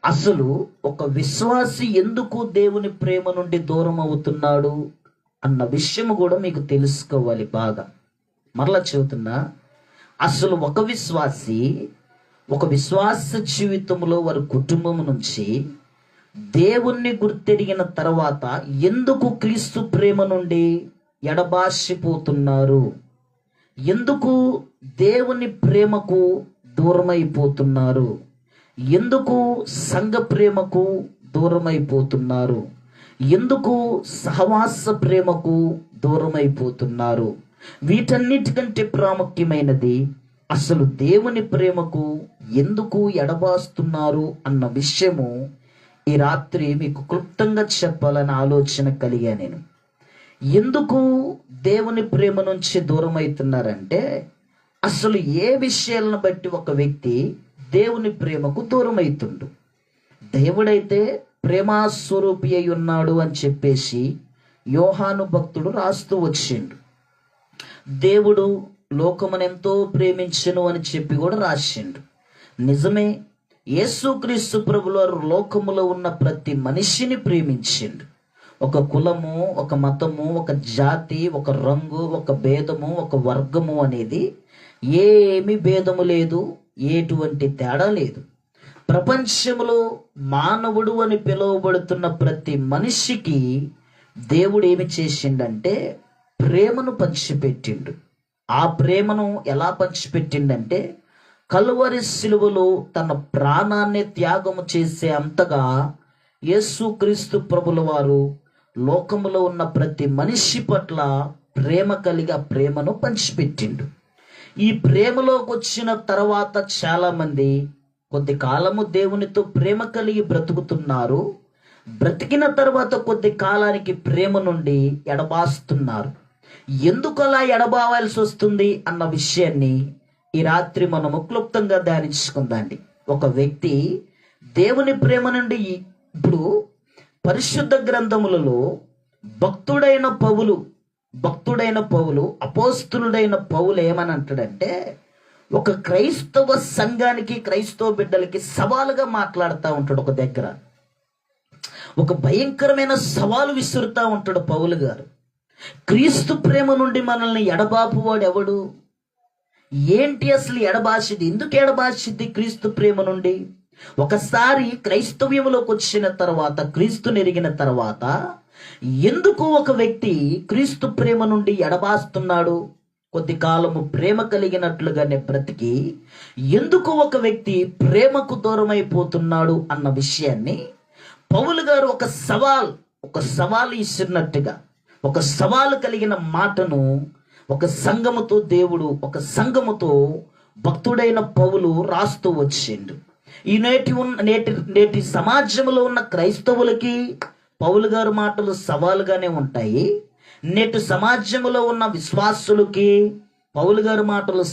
అసలు ఒక విశ్వాసి ఎందుకు దేవుని ప్రేమ నుండి దూరం అవుతున్నాడు అన్న విషయం కూడా మీకు తెలుసుకోవాలి బాగా. మరలా చెబుతున్నా, అసలు ఒక విశ్వాస జీవితంలో వారి కుటుంబం నుంచి దేవుణ్ణి గుర్తెరిగిన తర్వాత ఎందుకు క్రీస్తు ప్రేమ నుండి ఎడబాసిపోతున్నారు, ఎందుకు దేవుని ప్రేమకు దూరమైపోతున్నారు, ఎందుకు సంఘ ప్రేమకు దూరమైపోతున్నారు, ఎందుకు సహవాస ప్రేమకు దూరమైపోతున్నారు, వీటన్నిటికంటే ప్రాముఖ్యమైనది అసలు దేవుని ప్రేమకు ఎందుకు ఎడబాస్తున్నారు అన్న విషయము ఈ రాత్రి మీకు క్లుప్తంగా చెప్పాలని ఆలోచన కలిగా నేను. ఎందుకు దేవుని ప్రేమ నుంచి దూరం అవుతున్నారంటే, అసలు ఏ విషయాలను బట్టి ఒక వ్యక్తి దేవుని ప్రేమకు దూరం అవుతుండు. దేవుడైతే ప్రేమాస్వరూపి అయి ఉన్నాడు అని చెప్పేసి యోహాను భక్తుడు రాస్తూ వచ్చిండు. దేవుడు లోకమును ఎంతో ప్రేమించెను అని చెప్పి కూడా రాసిండు. నిజమే, యేసుక్రీస్తు ప్రభువారు లోకములో ఉన్న ప్రతి మనిషిని ప్రేమించిండు. ఒక కులము, ఒక మతము, ఒక జాతి, ఒక రంగు, ఒక భేదము, ఒక వర్గము అనేది ఏమి భేదము లేదు, ఎటువంటి తేడా లేదు. ప్రపంచంలో మానవుడు అని పిలువబడుతున్న ప్రతి మనిషికి దేవుడు ఏమి చేసిండంటే ప్రేమను పంచిపెట్టిండు. ఆ ప్రేమను ఎలా పంచిపెట్టిండంటే, కలువరి శిలువలో తన ప్రాణాన్ని త్యాగము చేసే అంతగా యేసుక్రీస్తు ప్రభుల వారు లోకములో ఉన్న ప్రతి మనిషి పట్ల ప్రేమ కలిగి ఆ ప్రేమను పంచిపెట్టిండు. ఈ ప్రేమలోకి వచ్చిన తర్వాత చాలా మంది కొద్ది కాలము దేవునితో ప్రేమ కలిగి బ్రతుకుతున్నారు. బ్రతికిన తర్వాత కొద్ది కాలానికి ప్రేమ నుండి ఎడబాస్తున్నారు. ఎందుకు అలా ఎడబావాల్సి వస్తుంది అన్న విషయాన్ని ఈ రాత్రి మనము క్లుప్తంగా ధ్యానించుకుందాండి. ఒక వ్యక్తి దేవుని ప్రేమ నుండి, ఇప్పుడు పరిశుద్ధ గ్రంథములలో భక్తుడైన పౌలు అపోస్తులుడైన పౌలు ఏమని అంటాడంటే, ఒక క్రైస్తవ సంఘానికి, క్రైస్తవ బిడ్డలకి సవాలుగా మాట్లాడుతూ ఉంటాడు. ఒక దగ్గర ఒక భయంకరమైన సవాలు విసురుతూ ఉంటాడు పౌలు గారు. క్రీస్తు ప్రేమ నుండి మనల్ని ఎడబాపువాడు ఎవడు? ఏంటి అసలు ఎడబాసిది? ఎందుకు ఎడబాసిద్ది క్రీస్తు ప్రేమ నుండి? ఒకసారి క్రైస్తవ్యంలోకి వచ్చిన తర్వాత, క్రీస్తుని ఎరిగిన తర్వాత ఎందుకు ఒక వ్యక్తి క్రీస్తు ప్రేమ నుండి ఎడబాస్తున్నాడు? కొద్ది కాలము ప్రేమ కలిగినట్లుగానే బ్రతికి ఎందుకు ఒక వ్యక్తి ప్రేమకు దూరం అయిపోతున్నాడు అన్న విషయాన్ని పౌలు గారు ఒక సవాల్ ఇస్తున్నట్టుగా, ఒక సవాలు కలిగిన మాటను ఒక సంఘముతో భక్తుడైన పౌలు రాస్తూ వచ్చిండు. ఈ నేటి సమాజంలో ఉన్న క్రైస్తవులకి పౌలు గారు మాటలు సవాలుగానే ఉంటాయి. నేటి సమాజంలో ఉన్న విశ్వాసులకి పౌలు గారి మాటలు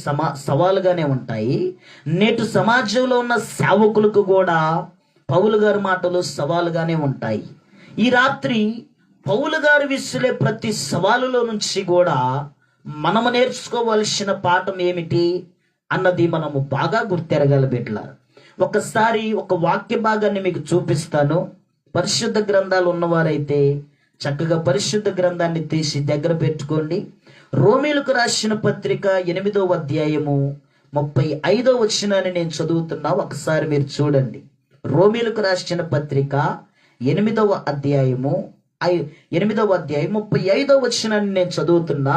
సవాలుగానే ఉంటాయి. నేటి సమాజంలో ఉన్న సేవకులకు కూడా పౌలు గారి మాటలు సవాలుగానే ఉంటాయి. ఈ రాత్రి పౌలు గారు విసిరే ప్రతి సవాలులో నుంచి కూడా మనము నేర్చుకోవలసిన పాఠం ఏమిటి అన్నది మనము బాగా గుర్తెరగాల బిడ్డలారా. ఒకసారి ఒక వాక్య భాగాన్ని మీకు చూపిస్తాను. పరిశుద్ధ గ్రంథాలు ఉన్నవారైతే చక్కగా పరిశుద్ధ గ్రంథాన్ని తీసి దగ్గర పెట్టుకోండి. రోమీలకు రాసిన పత్రిక 8వ అధ్యాయము 35వ వచనాన్ని నేను చదువుతున్నా, ఒకసారి మీరు చూడండి. రోమీలకు రాసిన పత్రిక 8వ అధ్యాయం 35వ వచనాన్ని నేను చదువుతున్నా.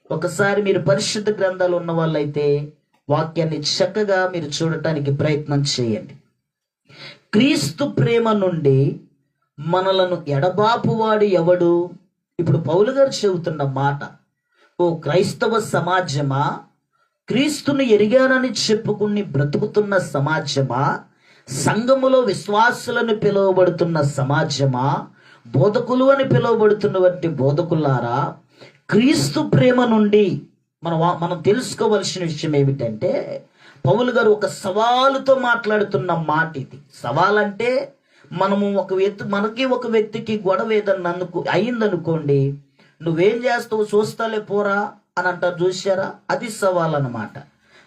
ఒకసారి మీరు పరిశుద్ధ గ్రంథాలు ఉన్న వాళ్ళైతే వాక్యాన్ని చక్కగా మీరు చూడటానికి ప్రయత్నం చేయండి. క్రీస్తు ప్రేమ నుండి మనలను ఎడబాపువాడు ఎవడు? ఇప్పుడు పౌలు గారు చెబుతున్న మాట, ఓ క్రైస్తవ సమాజమా, క్రీస్తును ఎరిగానని చెప్పుకుని బ్రతుకుతున్న సమాజమా, సంఘములో విశ్వాసులను పిలువబడుతున్న సమాజమా, బోధకులు అని పిలువబడుతున్నటువంటి బోధకులారా, క్రీస్తు ప్రేమ నుండి మనం తెలుసుకోవలసిన విషయం ఏమిటంటే, పౌలు గారు ఒక సవాలుతో మాట్లాడుతున్న మాట ఇది. సవాలంటే మనము మనకి ఒక వ్యక్తికి గొడవ ఏదన్నా అయిందనుకోండి, నువ్వేం చేస్తావు చూస్తాలే పోరా అని అంటారు, చూసారా? అది సవాల్ అన్నమాట.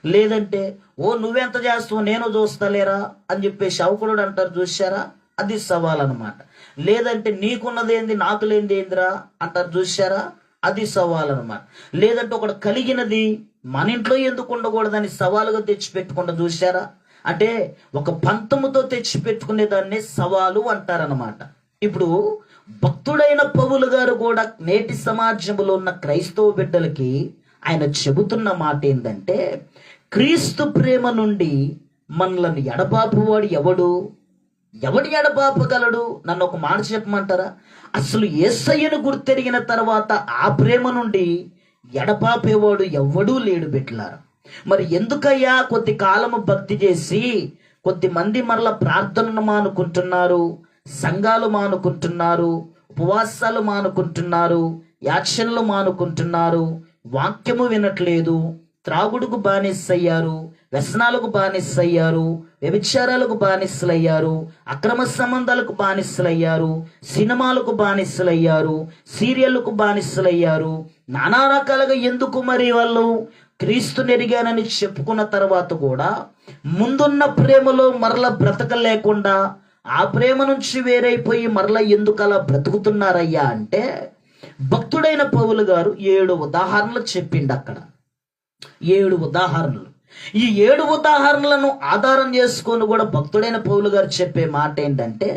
లేదంటే ఓ నువ్వెంత చేస్తావు నేను చూస్తలేరా అని చెప్పేసి అవకుడు అంటారు, చూశారా? అది సవాల్ అనమాట. లేదంటే నీకున్నదేంది నాకు లేనిది ఏందిరా అంటారు, చూశారా? అది సవాల్ అనమాట. లేదంటే ఒకడు కలిగినది మన ఇంట్లో ఎందుకు ఉండకూడదని సవాలుగా తెచ్చి పెట్టుకుంటా, చూశారా? అంటే ఒక పంతముతో తెచ్చి పెట్టుకునే దాన్ని సవాలు అంటారనమాట. ఇప్పుడు భక్తుడైన పౌలు గారు కూడా నేటి సమాజంలో ఉన్న క్రైస్తవ బిడ్డలకి ఆయన చెబుతున్న మాట ఏంటంటే, క్రీస్తు ప్రేమ నుండి మనలను ఎడబాపువాడు ఎవడు ఎడబాపగలడు? నన్ను ఒక మాట చెప్పమంటారా? అసలు యేసయ్యను గుర్తెరిగిన తర్వాత ఆ ప్రేమ నుండి ఎడబాపేవాడు ఎవడూ లేడు బిడ్డలారా. మరి ఎందుకయ్యా కొద్ది కాలము భక్తి చేసి కొద్ది మంది మరల ప్రార్థనలు మానుకుంటున్నారు, సంఘాలు మానుకుంటున్నారు, ఉపవాసాలు మానుకుంటున్నారు, యాక్షన్లు మానుకుంటున్నారు, వాక్యము వినట్లేదు, త్రాగుడుకు బానిసయ్యారు, వ్యసనాలకు బానిసయ్యారు, వ్యభిచారాలకు బానిసలయ్యారు, అక్రమ సంబంధాలకు బానిసలయ్యారు, సినిమాలకు బానిసలయ్యారు, సీరియళ్లకు బానిసలయ్యారు, నానా రకాలుగా ఎందుకు మరి వాళ్ళు క్రీస్తుని ఎరిగానని చెప్పుకున్న తర్వాత కూడా ముందున్న ప్రేమలో మరల బ్రతకలేకుండా ఆ ప్రేమ నుంచి వేరైపోయి మరల ఎందుకు అలా బ్రతుకుతున్నారయ్యా అంటే, భక్తుడైన పౌలు గారు 7 ఉదాహరణలు చెప్పిండు అక్కడ. 7 ఉదాహరణలు. ఈ 7 ఉదాహరణలను ఆధారం చేసుకొని కూడా భక్తుడైన పౌలు గారు చెప్పే మాట ఏంటంటే,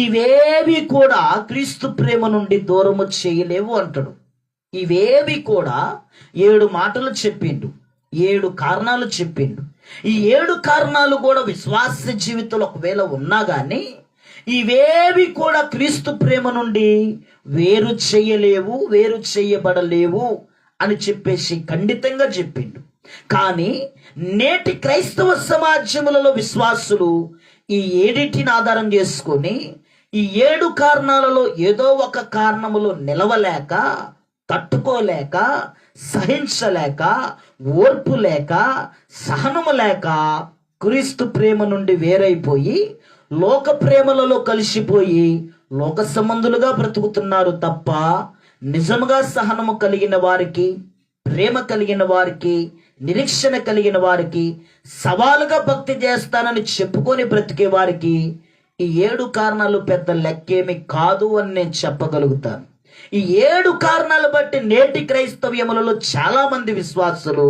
ఇవేవి కూడా క్రీస్తు ప్రేమ నుండి దూరము చేయలేవు అంటాడు. ఇవేవి కూడా 7 మాటలు చెప్పిండు, 7 కారణాలు చెప్పిండు. ఈ 7 కారణాలు కూడా విశ్వాస జీవితంలో ఒకవేళ ఉన్నా కానీ ఇవేవి కూడా క్రీస్తు ప్రేమ నుండి వేరు చేయలేవు, వేరు చేయబడలేవు అని చెప్పేసి ఖండితంగా చెప్పిండు. కానీ నేటి క్రైస్తవ సమాజములలో విశ్వాసులు ఈ 7టిని ఆధారం చేసుకొని ఈ 7 కారణాలలో ఏదో ఒక కారణములో నిలవలేక, తట్టుకోలేక, సహించలేక, ఓర్పు లేక, సహనము లేక క్రీస్తు ప్రేమ నుండి వేరైపోయి లోక ప్రేమలలో కలిసిపోయి లోక సంబంధులుగా బ్రతుకుతున్నారు తప్ప నిజముగా సహనము కలిగిన వారికి, ప్రేమ కలిగిన వారికి, నిరీక్షణ కలిగిన వారికి, సవాలుగా భక్తి చేస్తానని చెప్పుకొని బ్రతికే వారికి ఈ 7 కారణాలు పెద్ద లెక్కేమి కాదు అని నేను చెప్పగలుగుతాను. ఈ 7 కారణాలు బట్టి నేటి క్రైస్తవ్యములలో చాలా మంది విశ్వాసులు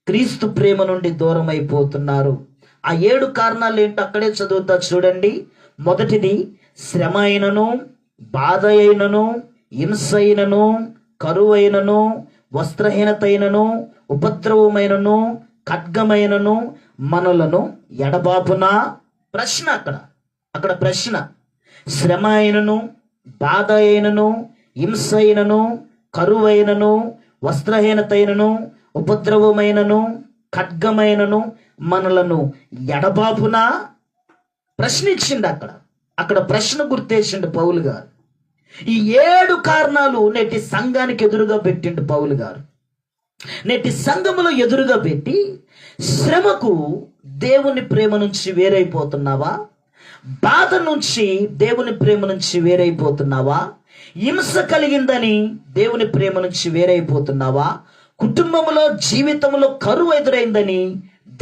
క్రీస్తు ప్రేమ నుండి దూరం అయిపోతున్నారు. ఆ 7 కారణాలు ఏంటో అక్కడే చదువుతా చూడండి. మొదటిది శ్రమ అయినను, బాధ అయినను, హింస అయినను, కరువైనను, వస్త్రహీనతైనను, ఉపద్రవమైనను, ఖడ్గమైనను మనలను ఎడబాపునా? ప్రశ్న అక్కడ ప్రశ్న. శ్రమ అయినను, బాధ అయినను, హింస అయినను, కరువైనను, వస్త్రహీనతైనను, ఉపద్రవమైనను, ఖడ్గమైనను మనలను ఎడబాపునా? ప్రశ్నించిండు అక్కడ ప్రశ్న గుర్తేసిండు పౌలు గారు. ఈ 7 కారణాలు నేటి సంఘానికి ఎదురుగా పెట్టిండు పౌలు గారు. నేటి సంఘములో ఎదురుగా పెట్టి, శ్రమకు దేవుని ప్రేమ నుంచి వేరైపోతున్నావా? బాధ నుంచి దేవుని ప్రేమ నుంచి వేరైపోతున్నావా? హింస కలిగిందని దేవుని ప్రేమ నుంచి వేరైపోతున్నావా? కుటుంబంలో, జీవితంలో కరువు ఎదురైందని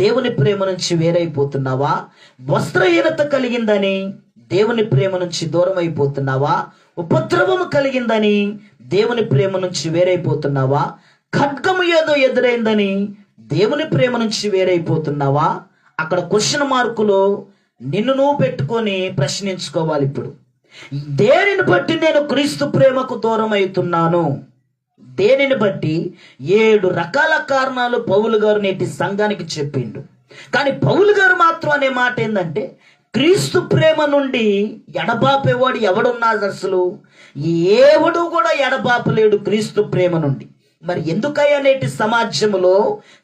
దేవుని ప్రేమ నుంచి వేరైపోతున్నావా? వస్త్రహీనత కలిగిందని దేవుని ప్రేమ నుంచి దూరం అయిపోతున్నావా? ఉపద్రవము కలిగిందని దేవుని ప్రేమ నుంచి వేరైపోతున్నావా? ఖడ్గము ఏదో ఎదురైందని దేవుని ప్రేమ నుంచి వేరైపోతున్నావా? అక్కడ క్వశ్చన్ మార్కులో నిన్ను నువ్వు పెట్టుకొని ప్రశ్నించుకోవాలి. ఇప్పుడు దేనిని బట్టి నేను క్రీస్తు ప్రేమకు దూరం అవుతున్నాను? దేనిని బట్టి? 7 రకాల కారణాలు పౌలు గారు నేటి సంఘానికి చెప్పిండు. కానీ పౌలు గారు మాత్రం అనే మాట ఏంటంటే, క్రీస్తు ప్రేమ నుండి ఎడబాపేవాడు ఎవడున్నాడు? అసలు ఎవడు కూడా ఎడబాపలేడు క్రీస్తు ప్రేమ నుండి. మరి ఎందుకయ్యా నేటి సమాజంలో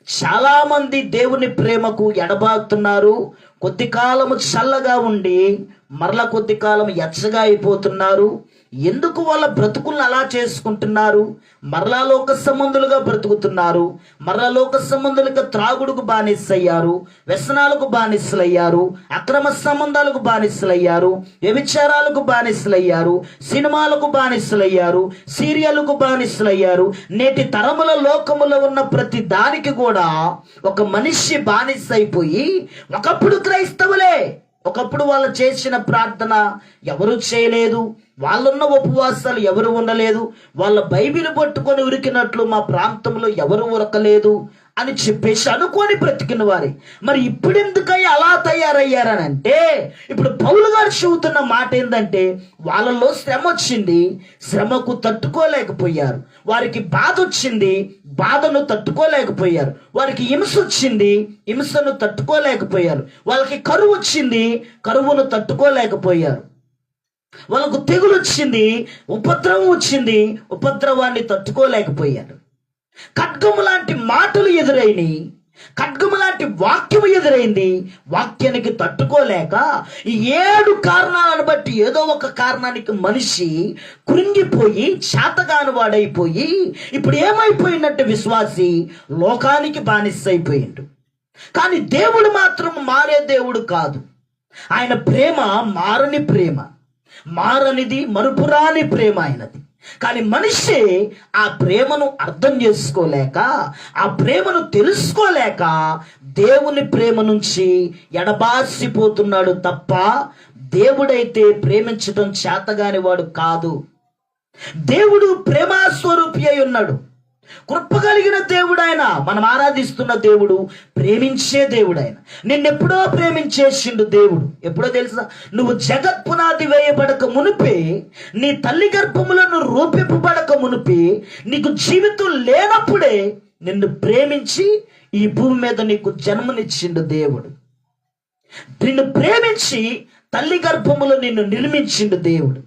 చాలా మంది దేవుని ప్రేమకు ఎడబాతున్నారు? కొద్ది కాలము చల్లగా ఉండి మరలా కొద్ది కాలం ఎచ్చగా అయిపోతున్నారు. ఎందుకు వాళ్ళ బ్రతుకులను అలా చేసుకుంటున్నారు? మరలా లోక సంబంధులుగా బ్రతుకుతున్నారు. మరలా లోక సంబంధులుగా త్రాగుడుకు బానిసయ్యారు, వ్యసనాలకు బానిసలయ్యారు, అక్రమ సంబంధాలకు బానిసలయ్యారు, వ్యభిచారాలకు బానిసలయ్యారు, సినిమాలకు బానిసలయ్యారు, సీరియల్కు బానిసలయ్యారు. నేటి తరముల లోకములో ఉన్న ప్రతి దానికి కూడా ఒక మనిషి బానిస అయిపోయి, ఒకప్పుడు క్రైస్తవులే, ఒకప్పుడు వాళ్ళు చేసిన ప్రార్థన ఎవరు చేయలేదు, వాళ్ళున్న ఉపవాసాలు ఎవరు ఉండలేదు, వాళ్ళ బైబిల్ పట్టుకొని ఉరికినట్లు మా ప్రాంతంలో ఎవరు ఉరకలేదు అని చెప్పేసి అనుకొని బ్రతికిన వారి. మరి ఇప్పుడు ఎందుకయ్యా అలా తయారయ్యారని అంటే, ఇప్పుడు పౌలు గారు చెబుతున్న మాట ఏంటంటే, వాళ్ళలో శ్రమ వచ్చింది, శ్రమకు తట్టుకోలేకపోయారు. వారికి బాధ వచ్చింది, బాధను తట్టుకోలేకపోయారు. వారికి హింస వచ్చింది, హింసను తట్టుకోలేకపోయారు. వాళ్ళకి కరువు వచ్చింది, కరువును తట్టుకోలేకపోయారు. వాళ్ళకు తెగులు వచ్చింది, ఉపద్రవం వచ్చింది, ఉపద్రవాన్ని తట్టుకోలేకపోయారు. ఖడ్గము లాంటి మాటలు ఎదురైనాయి, ఖడ్గము లాంటి వాక్యం ఎదురైంది, వాక్యానికి తట్టుకోలేక ఈ 7 కారణాలను బట్టి ఏదో ఒక కారణానికి మనిషి కృంగిపోయి చేతగాని వాడైపోయి ఇప్పుడు ఏమైపోయిందంటే విశ్వాసి లోకానికి బానిస అయిపోయిండు. కానీ దేవుడు మాత్రం మారే దేవుడు కాదు. ఆయన ప్రేమ మారని ప్రేమ, మారనిది, మరుపురాని ప్రేమ ఆయనది. కానీ మనిషి ఆ ప్రేమను అర్థం చేసుకోలేక, ఆ ప్రేమను తెలుసుకోలేక దేవుని ప్రేమ నుంచి ఎడబాసిపోతున్నాడు తప్ప దేవుడైతే ప్రేమించడం చేతగాని వాడు కాదు. దేవుడు ప్రేమాస్వరూపి అయి ఉన్నాడు, కృప కలిగిన దేవుడు ఆయన. మనం ఆరాధిస్తున్న దేవుడు ప్రేమించే దేవుడు. ఆయన నిన్నెప్పుడో ప్రేమించేసిండు దేవుడు. ఎప్పుడో తెలుసా? నువ్వు జగత్ పునాది వేయబడక మునిపే, నీ తల్లి గర్భములో నువ్వు రూపింపబడక మునిపే, నీకు జీవితం లేనప్పుడే నిన్ను ప్రేమించి ఈ భూమి మీద నీకు జన్మనిచ్చిండు దేవుడు. నిన్ను ప్రేమించి తల్లి గర్భములో నిన్ను నిర్మించిండు దేవుడు.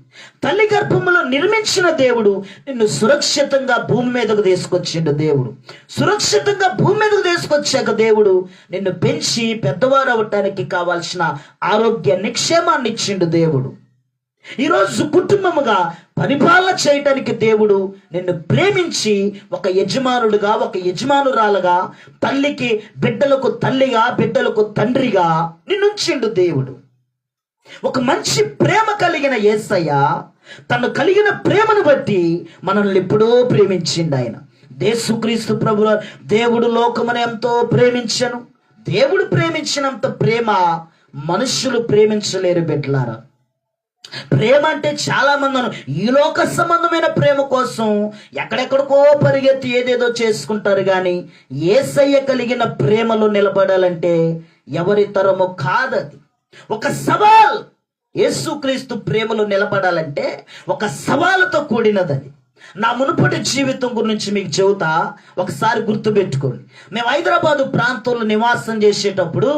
తల్లి గర్భములో నిర్మించిన దేవుడు నిన్ను సురక్షితంగా భూమి మీదకు తీసుకొచ్చిండు దేవుడు. సురక్షితంగా భూమి మీదకు తీసుకొచ్చాక దేవుడు నిన్ను పెంచి పెద్దవారు అవ్వటానికి కావాల్సిన ఆరోగ్యాన్ని, క్షేమాన్ని ఇచ్చిండు దేవుడు. ఈరోజు కుటుంబముగా పరిపాలన చేయటానికి దేవుడు నిన్ను ప్రేమించి ఒక యజమానుడుగా, ఒక యజమానురాలుగా, తల్లికి బిడ్డలకు తల్లిగా, బిడ్డలకు తండ్రిగా నిన్నుంచిండు దేవుడు. ఒక మంచి ప్రేమ కలిగిన యేసయ్య తను కలిగిన ప్రేమను బట్టి మనల్ని ఎప్పుడో ప్రేమించిండు ఆయన. యేసుక్రీస్తు ప్రభువు దేవుడు లోకమును ఎంతో ప్రేమించను. దేవుడు ప్రేమించినంత ప్రేమ మనుషులు ప్రేమించలేరు బిడ్డలారా. ప్రేమ అంటే చాలా మంది ఈ లోక సంబంధమైన ప్రేమ కోసం ఎక్కడెక్కడికో పరిగెత్తి ఏదేదో చేసుకుంటారు. కానీ యేసయ్య కలిగిన ప్రేమలో నిలబడాలంటే ఎవరి తరము కాదది. ఒక సవాల్. యేసుక్రీస్తు ప్రేమలో నిలబడాలంటే ఒక సవాలుతో కూడినదని. నా మునుపటి జీవితం గురించి మీకు చెబుతా, ఒకసారి గుర్తుపెట్టుకోండి. మేము హైదరాబాదు ప్రాంతంలో నివాసం చేసేటప్పుడు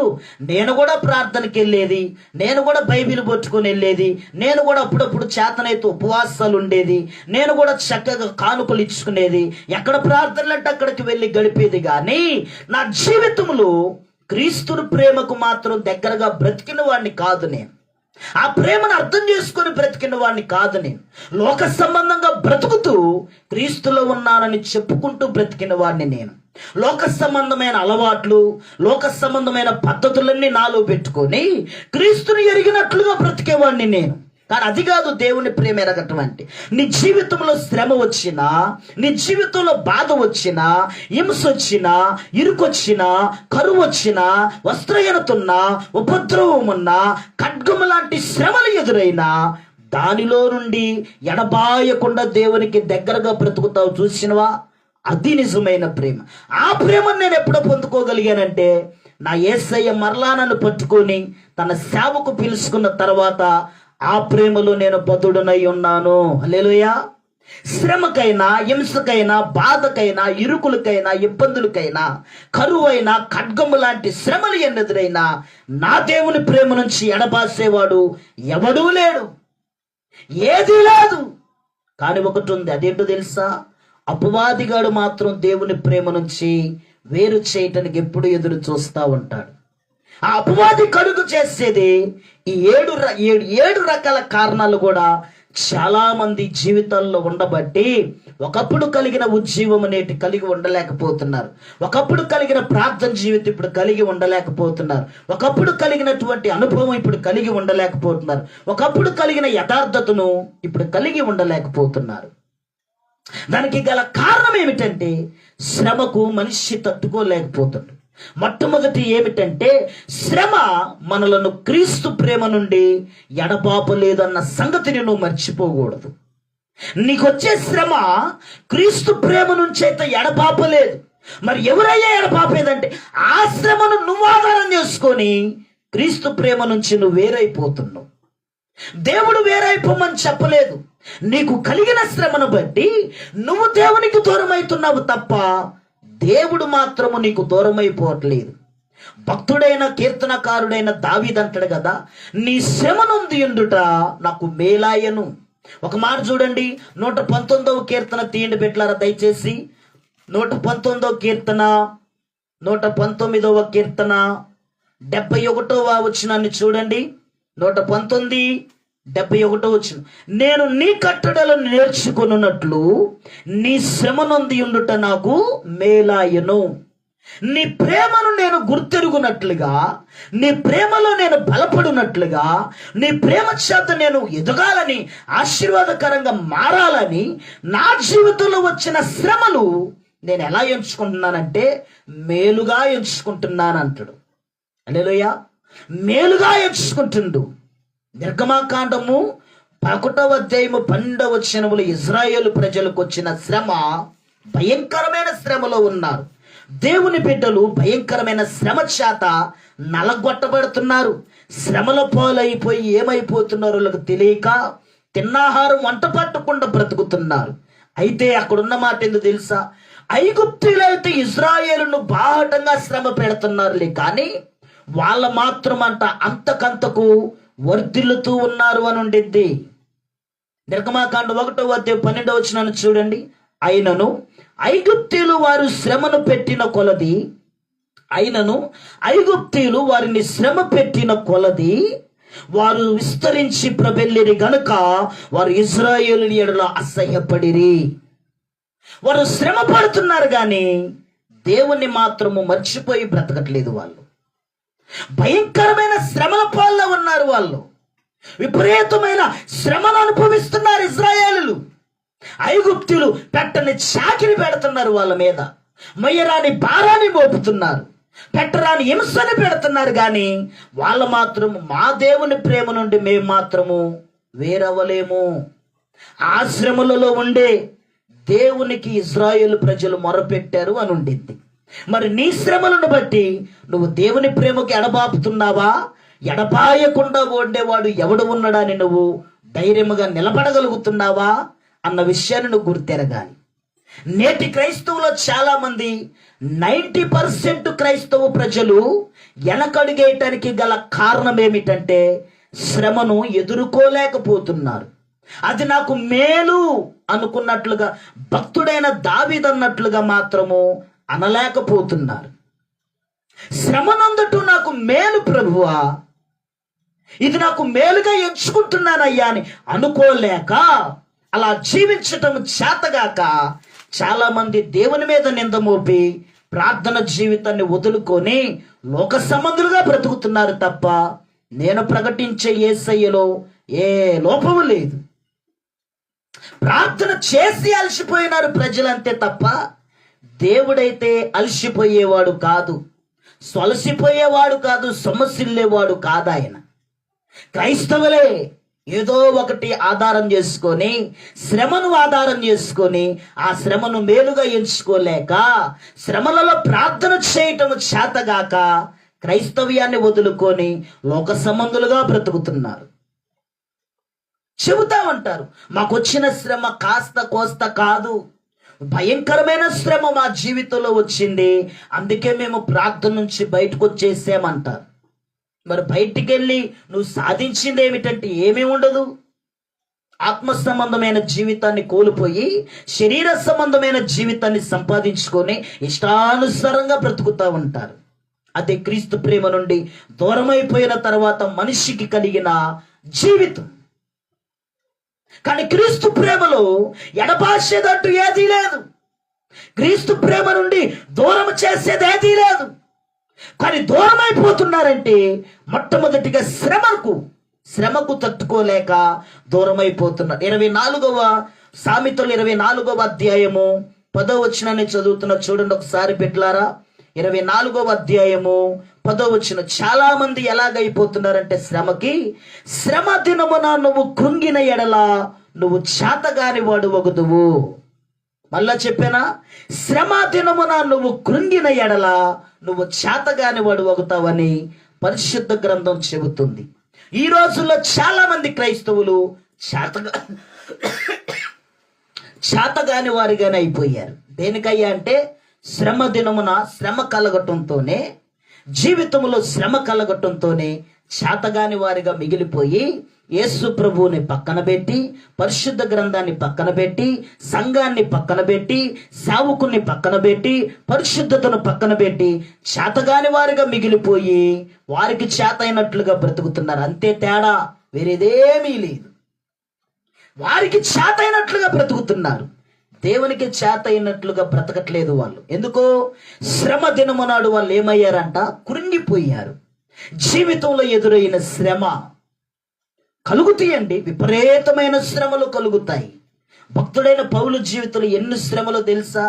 నేను కూడా ప్రార్థనకి వెళ్ళేది, నేను కూడా బైబిల్ పట్టుకొని వెళ్ళేది, నేను కూడా అప్పుడప్పుడు చేతనైతే ఉపవాసాలు ఉండేది, నేను కూడా చక్కగా కానుకలు ఇచ్చుకునేది, ఎక్కడ ప్రార్థనలు అంటే అక్కడికి వెళ్ళి గడిపేది. కానీ నా జీవితంలో క్రీస్తుని ప్రేమకు మాత్రం దగ్గరగా బ్రతికిన వాడిని కాదు నేను. ఆ ప్రేమను అర్థం చేసుకొని బ్రతికిన వాడిని కాదు నేను. లోక సంబంధంగా బ్రతుకుతూ క్రీస్తులో ఉన్నానని చెప్పుకుంటూ బ్రతికిన వాడిని నేను. లోక సంబంధమైన అలవాట్లు, లోక సంబంధమైన పద్ధతులన్నీ నాలో పెట్టుకొని క్రీస్తుని ఎరిగినట్లుగా బ్రతికేవాడిని నేను. కానీ అది కాదు దేవుని ప్రేమ ఎరగటం అంటే. నీ జీవితంలో శ్రమ వచ్చినా, నీ జీవితంలో బాధ వచ్చినా, హింస వచ్చినా, ఇరుకొచ్చినా, కరువు వచ్చినా, వస్త్రహీనతున్నా, ఉపద్రవం ఉన్నా, ఖడ్గము లాంటి శ్రమలు ఎదురైనా దానిలో నుండి ఎడబాయకుండా దేవునికి దగ్గరగా బ్రతుకుతావు. చూసినవా? అది నిజమైన ప్రేమ. ఆ ప్రేమను నేను ఎప్పుడో పొందుకోగలిగానంటే నా యేసయ్య మరలా నన్ను పట్టుకొని తన సేవకు పిలుచుకున్న తర్వాత ఆ ప్రేమలో నేను బతుడనై ఉన్నాను. హల్లెలూయా. శ్రమకైనా, హింసకైనా, బాధకైనా, ఇరుకులకైనా, ఇబ్బందులకైనా, కరువైనా, ఖడ్గము లాంటి శ్రమలు ఎన్నెదురైనా నా దేవుని ప్రేమ నుంచి ఎడబాసేవాడు ఎవడూ లేడు, ఏదీ లేదు. కానీ ఒకటి ఉంది, అదేంటో తెలుసా? అపవాదిగాడు మాత్రం దేవుని ప్రేమ నుంచి వేరు చేయటానికి ఎప్పుడు ఎదురు చూస్తూ ఉంటాడు. ఆ అపవాది కలుగు చేసేది ఈ ఏడు రకాల కారణాలు కూడా చాలా మంది జీవితాల్లో ఉండబట్టి ఒకప్పుడు కలిగిన ఉజ్జీవం అనేటి కలిగి ఉండలేకపోతున్నారు. ఒకప్పుడు కలిగిన ప్రార్థన జీవితం ఇప్పుడు కలిగి ఉండలేకపోతున్నారు. ఒకప్పుడు కలిగినటువంటి అనుభవం ఇప్పుడు కలిగి ఉండలేకపోతున్నారు. ఒకప్పుడు కలిగిన యథార్థతను ఇప్పుడు కలిగి ఉండలేకపోతున్నారు. దానికి గల కారణం ఏమిటంటే శ్రమకు మనిషి తట్టుకోలేకపోతున్నాడు. మొట్టమొదటి ఏమిటంటే శ్రమ మనలను క్రీస్తు ప్రేమ నుండి ఎడబాపలేదన్న సంగతిని నువ్వు మర్చిపోకూడదు. నీకొచ్చే శ్రమ క్రీస్తు ప్రేమ నుంచి అయితే ఎడబాపలేదు. మరి ఎవరయ్యా ఎడబాపేదంటే ఆ శ్రమను నువ్వు ఆధారం చేసుకొని క్రీస్తు ప్రేమ నుంచి నువ్వు వేరైపోతున్నావు. దేవుడు వేరైపోమని చెప్పలేదు. నీకు కలిగిన శ్రమను బట్టి నువ్వు దేవునికి దూరం అవుతున్నావు తప్ప దేవుడు మాత్రము నీకు దూరం అయిపోవట్లేదు. భక్తుడైన కీర్తనకారుడైన దావీదు అంటాడు కదా, నీ శ్రమ నొంది ఉండుట నాకు మేలాయను. ఒక మాట చూడండి, 119వ కీర్తన తీయండి పెట్టారా దయచేసి. 119వ కీర్తన 119వ కీర్తన 71వ వచనాన్ని చూడండి. 119:71 వచనం. నేను నీ కట్టడలను నేర్చుకొనున్నట్లు నీ శ్రమ నొంది ఉండుట నాకు మేలాయను. నీ ప్రేమను నేను గుర్తెరుగునట్లుగా, నీ ప్రేమలో నేను బలపడినట్లుగా, నీ ప్రేమ చేత నేను ఎదగాలని, ఆశీర్వాదకరంగా మారాలని నా జీవితంలో వచ్చిన శ్రమలు నేను ఎలా ఎంచుకుంటున్నానంటే మేలుగా ఎంచుకుంటున్నాను అంటాడు. హల్లెలూయా. మేలుగా ఎంచుకుంటుండు. నిర్గమాకాండము 11వ అధ్యాయము 12వ వచనములు ఇజ్రాయేలు ప్రజలకు వచ్చిన శ్రమ, భయంకరమైన శ్రమలో ఉన్నారు. దేవుని బిడ్డలు భయంకరమైన శ్రమ చేత నలగొట్టబడుతున్నారు. శ్రమల పాలైపోయి ఏమైపోతున్నారో వాళ్ళకి తెలియక తిన్నాహారం వంట పట్టకుండా బ్రతుకుతున్నారు. అయితే అక్కడున్న మాట ఎందుకు తెలుసా? ఐగుప్తులైతే ఇజ్రాయేలును బాహటంగా శ్రమ పెడుతున్నారులే, కానీ వాళ్ళ మాత్రం అంతకంతకు వర్ధిల్లుతూ ఉన్నారు అని ఉండిద్ది. నిర్గమాకాండం 1వ అధ్యాయం 12వ వచనాన్ని చూడండి. అయినను ఐగుప్తీయులు వారు శ్రమను పెట్టిన కొలది, వారిని శ్రమ పెట్టిన కొలది వారు విస్తరించి ప్రబెల్లిరి గనుక వారు ఇశ్రాయేలు ఎడల అసహ్యపడిరి. వారు శ్రమ పడుతున్నారు కానీ దేవుణ్ణి మాత్రము మర్చిపోయి బ్రతకట్లేదు. వాళ్ళు భయంకరమైన శ్రమల పాల్లో ఉన్నారు. వాళ్ళు విపరీతమైన శ్రమను అనుభవిస్తున్నారు. ఇశ్రాయేలులు ఐగుప్తులు పెట్టని చాకిరి పెడుతున్నారు, వాళ్ళ మీద మొయ్యరాని భారాన్ని మోపుతున్నారు, పెట్టరాని హింసని పెడుతున్నారు. కానీ వాళ్ళు మాత్రం మా దేవుని ప్రేమ నుండి మేము మాత్రము వేరవ్వలేము. ఆ శ్రమలలో ఉండే దేవునికి ఇశ్రాయేలు ప్రజలు మొరపెట్టారు అని ఉండింది. మరి నీ శ్రమలను బట్టి నువ్వు దేవుని ప్రేమకి ఎడబాపుతున్నావా? ఎడబాయకుండా ఉండేవాడు ఎవడు ఉన్నాడని నువ్వు ధైర్యముగా నిలబడగలుగుతున్నావా అన్న విషయాన్ని నువ్వు గుర్తెరగాలి. నేటి క్రైస్తవులో చాలా మంది 90% క్రైస్తవ ప్రజలు వెనకడుగేయటానికి గల కారణం ఏమిటంటే శ్రమను ఎదుర్కోలేకపోతున్నారు. అది నాకు మేలు అనుకున్నట్లుగా, భక్తుడైన దావీదు అన్నట్లుగా మాత్రము అనలేకపోతున్నారు. శ్రమనందటూ నాకు మేలు ప్రభువా, ఇది నాకు మేలుగా ఎంచుకుంటున్నానయ్యా అని అనుకోలేక అలా జీవించటం చేతగాక చాలా మంది దేవుని మీద నింద మోపి ప్రార్థన జీవితాన్ని వదులుకొని లోక సంబంధులుగా బ్రతుకుతున్నారు తప్ప నేను ప్రకటించే యేసయ్యలో ఏ లోపము లేదు. ప్రార్థన చేసి అలసిపోయినారు ప్రజలంతే తప్ప దేవుడైతే అలసిపోయేవాడు కాదు, సొలసిపోయేవాడు కాదు, సొమ్మసిల్లేవాడు కాదు. ఆయన క్రైస్తవులే ఏదో ఒకటి ఆధారం చేసుకొని, శ్రమను ఆధారం చేసుకొని ఆ శ్రమను మేలుగా ఎంచుకోలేక శ్రమలలో ప్రార్థన చేయటం చేతగాక క్రైస్తవ్యాన్ని వదులుకొని లోక సంబంధులుగా బ్రతుకుతున్నారు. చెబుతా ఉంటారు, మాకొచ్చిన శ్రమ కాస్త కోస్త కాదు, భయంకరమైన శ్రమ మా జీవితంలో వచ్చింది, అందుకే మేము ప్రార్థన నుంచి బయటకు వచ్చేసామంటారు. మరి బయటికి వెళ్ళి నువ్వు సాధించింది ఏమిటంటే ఏమీ ఉండదు. ఆత్మ సంబంధమైన జీవితాన్ని కోల్పోయి శరీర సంబంధమైన జీవితాన్ని సంపాదించుకొని ఇష్టానుసారంగా బ్రతుకుతూ ఉంటారు. అదే క్రీస్తు ప్రేమ నుండి దూరమైపోయిన తర్వాత మనిషికి కలిగిన జీవితం. కానీ క్రీస్తు ప్రేమలో ఎడబాసేదంటూ ఏదీ లేదు. క్రీస్తు ప్రేమ నుండి దూరం చేసేది ఏదీ లేదు. కానీ దూరం అయిపోతున్నారంటే మొట్టమొదటిగా శ్రమకు తట్టుకోలేక దూరం అయిపోతున్నారు. 24వ సామెతలు 24వ అధ్యాయము 10వ వచనాన్ని చదువుతున్న చూడండి ఒకసారి బిడ్డలారా. 24వ అధ్యాయము 10వ వచనం. చాలా మంది ఎలాగైపోతున్నారంటే శ్రమ దినమున నువ్వు కృంగిన ఎడల నువ్వు చేతగాని వాడు వగుదువు. మళ్ళా చెప్పానా? శ్రమ దినమున నువ్వు కృంగిన ఎడల నువ్వు చేతగాని వాడు వగుతావని పరిశుద్ధ గ్రంథం చెబుతుంది. ఈ రోజుల్లో చాలా మంది క్రైస్తవులు చేతగాని వారిగానే అయిపోయారు. దేనికయ్యా అంటే శ్రమ దినమున శ్రమ కలగటంతోనే, జీవితంలో శ్రమ కలగటంతోనే చేతగాని వారిగా మిగిలిపోయి యేసు ప్రభువుని పక్కన పెట్టి, పరిశుద్ధ గ్రంథాన్ని పక్కన పెట్టి, సంఘాన్ని పక్కన పెట్టి, సేవకుని పక్కన పెట్టి, పరిశుద్ధతను పక్కన పెట్టి చేతగాని వారిగా మిగిలిపోయి వారికి చేత అయినట్లుగా బ్రతుకుతున్నారు. అంతే తేడా, వేరేదేమీ లేదు. వారికి చేత అయినట్లుగా బ్రతుకుతున్నారు, దేవునికి చేత అయినట్లుగా బ్రతకట్లేదు వాళ్ళు. ఎందుకో శ్రమ దినము నాడు వాళ్ళు ఏమయ్యారంట? కృంగిపోయారు. జీవితంలో ఎదురైన శ్రమ కలుగుతాయండి, విపరీతమైన శ్రమలు కలుగుతాయి. భక్తుడైన పౌలు జీవితంలో ఎన్ని శ్రమలు తెలుసా?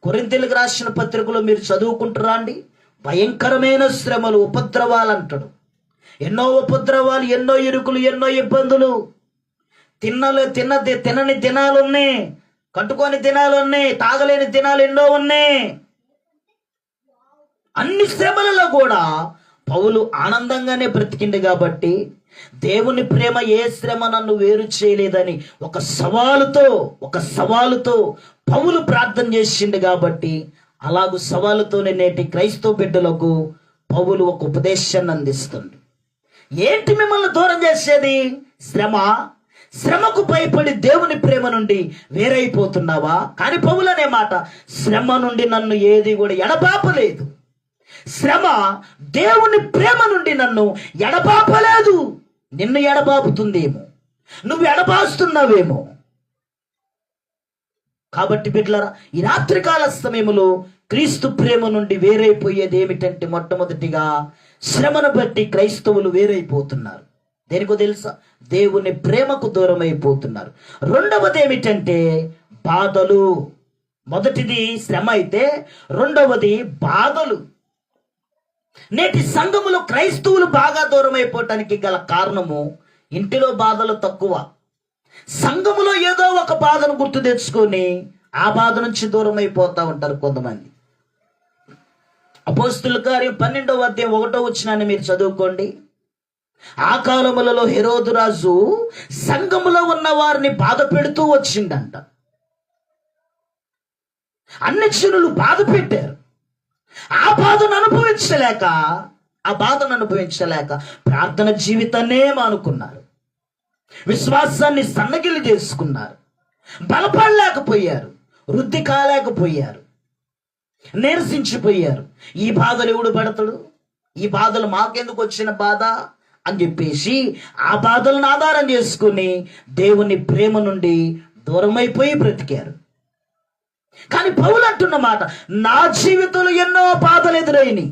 కొరింథీయులకు రాసిన పత్రికలో మీరు చదువుకుంటారా అండి? భయంకరమైన శ్రమలు, ఉపద్రవాలు అంటాడు. ఎన్నో ఉపద్రవాలు, ఎన్నో ఇరుకులు, ఎన్నో ఇబ్బందులు. తినని దినాలు ఉన్నాయి, కట్టుకొని దినాలు ఉన్నాయి, తాగలేని దినాలు ఎన్నో ఉన్నాయి. అన్ని శ్రమలలో కూడా పౌలు ఆనందంగానే బ్రతికింది కాబట్టి దేవుని ప్రేమ ఏ శ్రమ నన్ను వేరు చేయలేదని ఒక సవాలుతో పౌలు ప్రార్థన చేసిండు. కాబట్టి అలాగూ సవాలుతోనే నేటి క్రైస్తవ బిడ్డలకు పౌలు ఒక ఉపదేశాన్ని అందిస్తుంది. ఏంటి మిమ్మల్ని దూరం చేసేది? శ్రమకు భయపడి దేవుని ప్రేమ నుండి వేరైపోతున్నావా? కానీ పౌలు అనే మాట, శ్రమ నుండి నన్ను ఏది కూడా ఎడబాపలేదు. శ్రమ దేవుని ప్రేమ నుండి నన్ను ఎడబాపలేదు. నిన్ను ఎడబాపుతుందేమో, నువ్వు ఎడబాస్తున్నావేమో. కాబట్టి బిడ్డలారా, ఈ రాత్రికాల సమయంలో క్రీస్తు ప్రేమ నుండి వేరైపోయేది ఏమిటంటే, మొట్టమొదటిగా శ్రమను బట్టి క్రైస్తవులు వేరైపోతున్నారు. దేనికో తెలుసా? దేవుని ప్రేమకు దూరం అయిపోతున్నారు. రెండవది ఏమిటంటే బాధలు. మొదటిది శ్రమ అయితే రెండవది బాధలు. నేటి సంఘములో క్రైస్తవులు బాగా దూరం అయిపోవటానికి గల కారణము, ఇంటిలో బాధలు తక్కువ, సంఘములో ఏదో ఒక బాధను గుర్తు తెచ్చుకొని ఆ బాధ నుంచి దూరం అయిపోతా ఉంటారు కొంతమంది. అపోస్తుల కార్యం 12వ అధ్యాయం 1వ వచనాన్ని మీరు చదువుకోండి. ఆ కాలములలో హెరోదు రాజు సంఘములో ఉన్న వారిని బాధ పెడుతూ వచ్చిండంట. అన్ని జనులు బాధ పెట్టారు. ఆ బాధను అనుభవించలేక ప్రార్థన జీవితాన్నే మానుకున్నారు, విశ్వాసాన్ని సన్నగిల్లి చేసుకున్నారు, బలపడలేకపోయారు, వృద్ధి కాలేకపోయారు, నీరసించిపోయారు. ఈ బాధలు ఎవడు పడతాడు? ఈ బాధలు మాకెందుకు వచ్చిన బాధ అని చెప్పేసి ఆ బాధలను ఆధారం చేసుకుని దేవుని ప్రేమ నుండి దూరమైపోయి బ్రతికారు. కానీ పౌలు అంటున్న మాట, నా జీవితంలో ఎన్నో బాధలు ఎదురైనవి.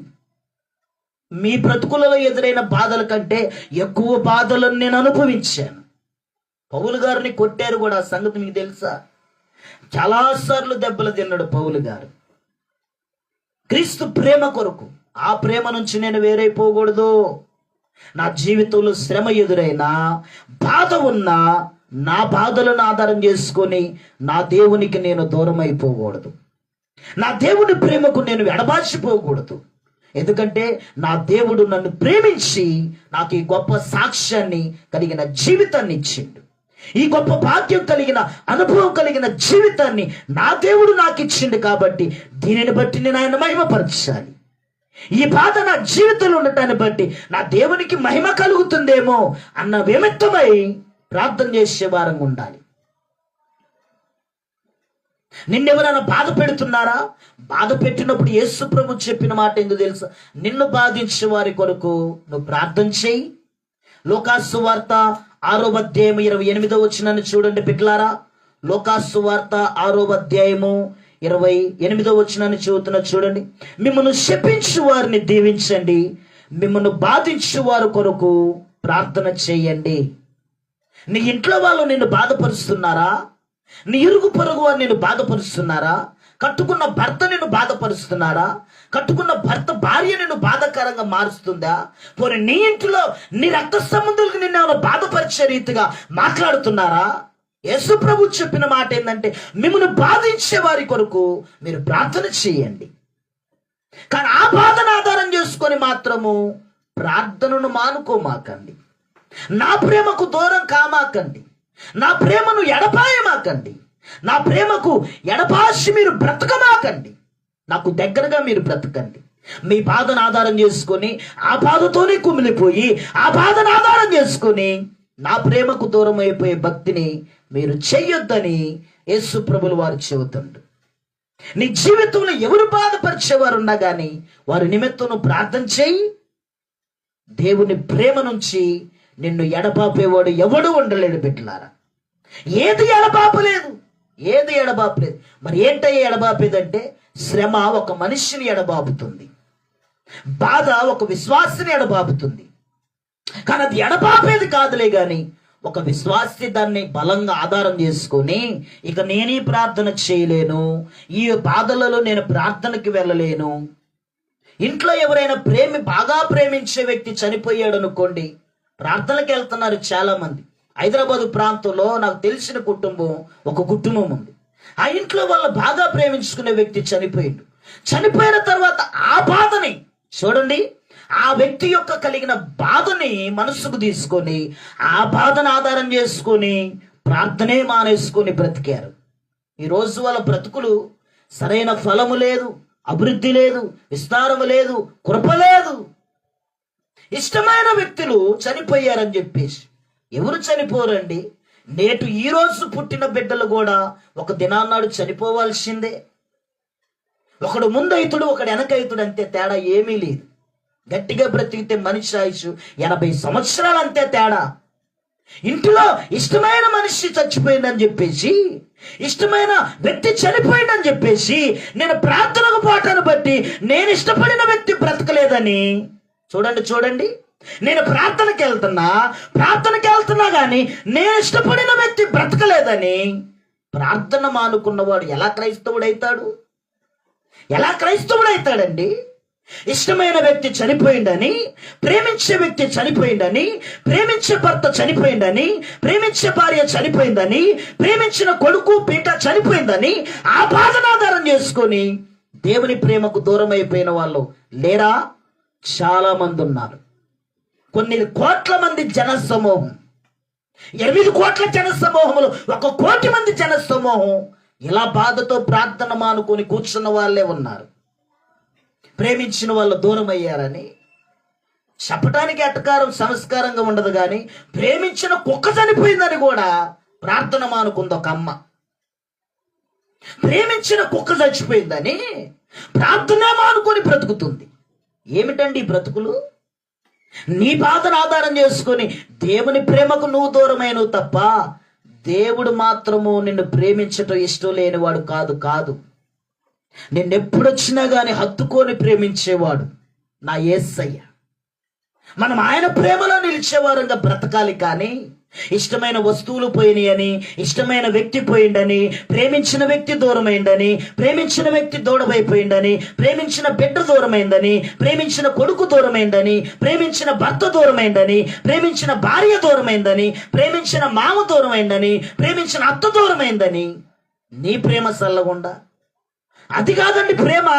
మీ బ్రతుకులలో ఎదురైన బాధల కంటే ఎక్కువ బాధలను నేను అనుభవించాను. పౌలు గారిని కొట్టారు కూడా, ఆ సంగతి మీకు తెలుసా? చాలాసార్లు దెబ్బలు తిన్నాడు పౌలు గారు. క్రీస్తు ప్రేమ కొరకు, ఆ ప్రేమ నుంచి నేను వేరైపోకూడదు. నా జీవితంలో శ్రమ ఎదురైనా, బాధ ఉన్నా, నా బాధలను ఆధారం చేసుకొని నా దేవునికి నేను దూరం అయిపోకూడదు. నా దేవుని ప్రేమకు నేను ఎడబాసిపోకూడదు. ఎందుకంటే నా దేవుడు నన్ను ప్రేమించి నాకు ఈ గొప్ప సాక్ష్యాన్ని కలిగిన జీవితాన్ని ఇచ్చిండు. ఈ గొప్ప భాగ్యం కలిగిన, అనుభవం కలిగిన జీవితాన్ని నా దేవుడు నాకు ఇచ్చిండు. కాబట్టి దీనిని బట్టి నేను ఆయన మహిమపరచాలి. ఈ బాధ నా జీవితంలో ఉండటాన్ని బట్టి నా దేవునికి మహిమ కలుగుతుందేమో అన్న విమిత్తమై ప్రార్థన చేసే వారంగా ఉండాలి. నిన్నెవరైనా బాధ పెడుతున్నారా? బాధ పెట్టినప్పుడు యేసు ప్రభు చెప్పిన మాట ఎందుకు తెలుసా? నిన్ను బాధించే వారి కొరకు నువ్వు ప్రార్థన చేయి. లోకాసు వార్త 6వ అధ్యాయం 28వ వచనాన్ని చూడండి బిడ్డలారా. లోకాసు వార్త 6వ అధ్యాయము 28వ వచనాన్ని చూడండి. మిమ్మల్ని శపించు వారిని దీవించండి, మిమ్మల్ని బాధించు వారి కొరకు ప్రార్థన చేయండి. నీ ఇంట్లో వాళ్ళు నిన్ను బాధపరుస్తున్నారా? నీ ఇరుగు పొరుగు వారు నిన్ను బాధపరుస్తున్నారా? కట్టుకున్న భర్త నిన్ను బాధపరుస్తున్నారా? కట్టుకున్న భర్త భార్య నిన్ను బాధాకరంగా మారుస్తుందా? పోనీ నీ ఇంట్లో నీ రక్త సంబంధులకు నిన్ను ఏమైనా బాధపరిచే రీతిగా మాట్లాడుతున్నారా? యేసు ప్రభు చెప్పిన మాట ఏంటంటే, మిమ్మల్ని బాధించే వారి కొరకు మీరు ప్రార్థన చేయండి. కానీ ఆ బాధను ఆధారం చేసుకొని మాత్రము ప్రార్థనను మానుకోమాకండి. నా ప్రేమకు దూరం కామాకండి. నా ప్రేమను ఎడపాయమాకండి. నా ప్రేమకు ఎడపాసి మీరు బ్రతకమాకండి. నాకు దగ్గరగా మీరు బ్రతకండి. మీ బాధను ఆధారం చేసుకొని ఆ బాధతోనే కుమిలిపోయి ఆ బాధను ఆధారం చేసుకొని నా ప్రేమకు దూరం అయిపోయే భక్తిని మీరు చెయ్యొద్దని యేసు ప్రభులు వారు చెబుతుండ్రు. నీ జీవితంలో ఎవరు బాధపరిచేవారు ఉన్నా కానీ వారి నిమిత్తం ప్రార్థన చేయి. దేవుని ప్రేమ నుంచి నిన్ను ఎడబాపేవాడు ఎవడు ఉండలేడు బిడ్డలారా. ఏది ఎడబాపలేదు. మరి ఏంటయ్యే ఎడబాపేదంటే, శ్రమ ఒక మనిషిని ఎడబాపుతుంది, బాధ ఒక విశ్వాసిని ఎడబాపుతుంది. కానీ అది ఎడబాపేది కాదులే గాని ఒక విశ్వాసి దాన్ని బలంగా ఆధారం చేసుకొని, ఇక నేనే ప్రార్థన చేయలేను, ఈ బాధలలో నేను ప్రార్థనకి వెళ్ళలేను. ఇంట్లో ఎవరైనా బాగా ప్రేమించే వ్యక్తి చనిపోయాడు అనుకోండి, ప్రార్థనకి వెళ్తున్నారు చాలా మంది. హైదరాబాద్ ప్రాంతంలో నాకు తెలిసిన ఒక కుటుంబం ఉంది. ఆ ఇంట్లో వాళ్ళు బాగా ప్రేమించుకునే వ్యక్తి చనిపోయిన తర్వాత ఆ బాధని చూడండి, ఆ వ్యక్తి యొక్క కలిగిన బాధని మనసుకు తీసుకొని ఆ బాధను ఆధారం చేసుకొని ప్రార్థనే మానేసుకొని బ్రతికారు. ఈరోజు వాళ్ళ బ్రతుకులు సరైన ఫలము లేదు, అభివృద్ధి లేదు, విస్తారము లేదు, కృప లేదు. ఇష్టమైన వ్యక్తులు చనిపోయారని చెప్పేసి ఎవరు చనిపోరండి? నేటు ఈ రోజు పుట్టిన బిడ్డలు కూడా ఒక దినాన్నాడు చనిపోవాల్సిందే. ఒకడు ముందైతుడు, ఒకడు వెనకైతుడు, అంతే, తేడా ఏమీ లేదు. గట్టిగా బ్రతికితే మనిషి ఆయుష్ 80 సంవత్సరాలు, అంతే తేడా. ఇంట్లో ఇష్టమైన మనిషి చచ్చిపోయిందని చెప్పేసి, ఇష్టమైన వ్యక్తి చనిపోయిందని చెప్పేసి నేను ప్రార్థనకు పోటాను బట్టి నేను ఇష్టపడిన వ్యక్తి బ్రతకలేదని చూడండి, నేను ప్రార్థనకి వెళ్తున్నా కానీ నేను ఇష్టపడిన వ్యక్తి బ్రతకలేదని ప్రార్థన మానుకున్నవాడు ఎలా క్రైస్తవుడైతాడండి? ఇష్టమైన వ్యక్తి చనిపోయిందని, ప్రేమించే వ్యక్తి చనిపోయిందని, ప్రేమించే భర్త చనిపోయిందని, ప్రేమించే భార్య చనిపోయిందని, ప్రేమించిన కొడుకు పీట చనిపోయిందని ఆ బాధను ఆధారం చేసుకొని దేవుని ప్రేమకు దూరం అయిపోయిన వాళ్ళు లేరా? చాలా మంది ఉన్నారు. కొన్ని కోట్ల మంది జనసమూహం, 8 కోట్ల జనసమూహములు, 1 కోటి మంది జనసమూహం ఇలా బాధతో ప్రార్థన మానుకొని కూర్చున్న వాళ్ళే ఉన్నారు. ప్రేమించిన వాళ్ళు దూరం అయ్యారని చెప్పటానికి ఎటకారం సంస్కారంగా ఉండదు కానీ, ప్రేమించిన కుక్క చనిపోయిందని కూడా ప్రార్థన మానుకుంది ఒక అమ్మ. ప్రేమించిన కుక్క చచ్చిపోయిందని ప్రార్థనే మానుకొని బ్రతుకుతుంది. ఏమిటండి ఈ బ్రతుకులు? నీ బాధను ఆధారం చేసుకొని దేవుని ప్రేమకు నువ్వు దూరమైనవు తప్ప దేవుడు మాత్రము నిన్ను ప్రేమించటం ఇష్టం లేనివాడు కాదు. నిన్నెప్పుడొచ్చినా గాని హత్తుకొని ప్రేమించేవాడు నా యేసయ్య. మనం ఆయన ప్రేమలో నిలిచేవారంగా బ్రతకాలి. కానీ ఇష్టమైన వస్తువులు పోయినాయని, ఇష్టమైన వ్యక్తి పోయిండని, ప్రేమించిన వ్యక్తి దూరమైందని, ప్రేమించిన వ్యక్తి దూరమైపోయిందని, ప్రేమించిన బిడ్డ దూరమైందని, ప్రేమించిన కొడుకు దూరమైందని, ప్రేమించిన భర్త దూరమైందని, ప్రేమించిన భార్య దూరమైందని, ప్రేమించిన మామ దూరమైందని, ప్రేమించిన అత్త దూరమైందని నీ ప్రేమ చల్లగుండా? అది కాదండి ప్రేమ.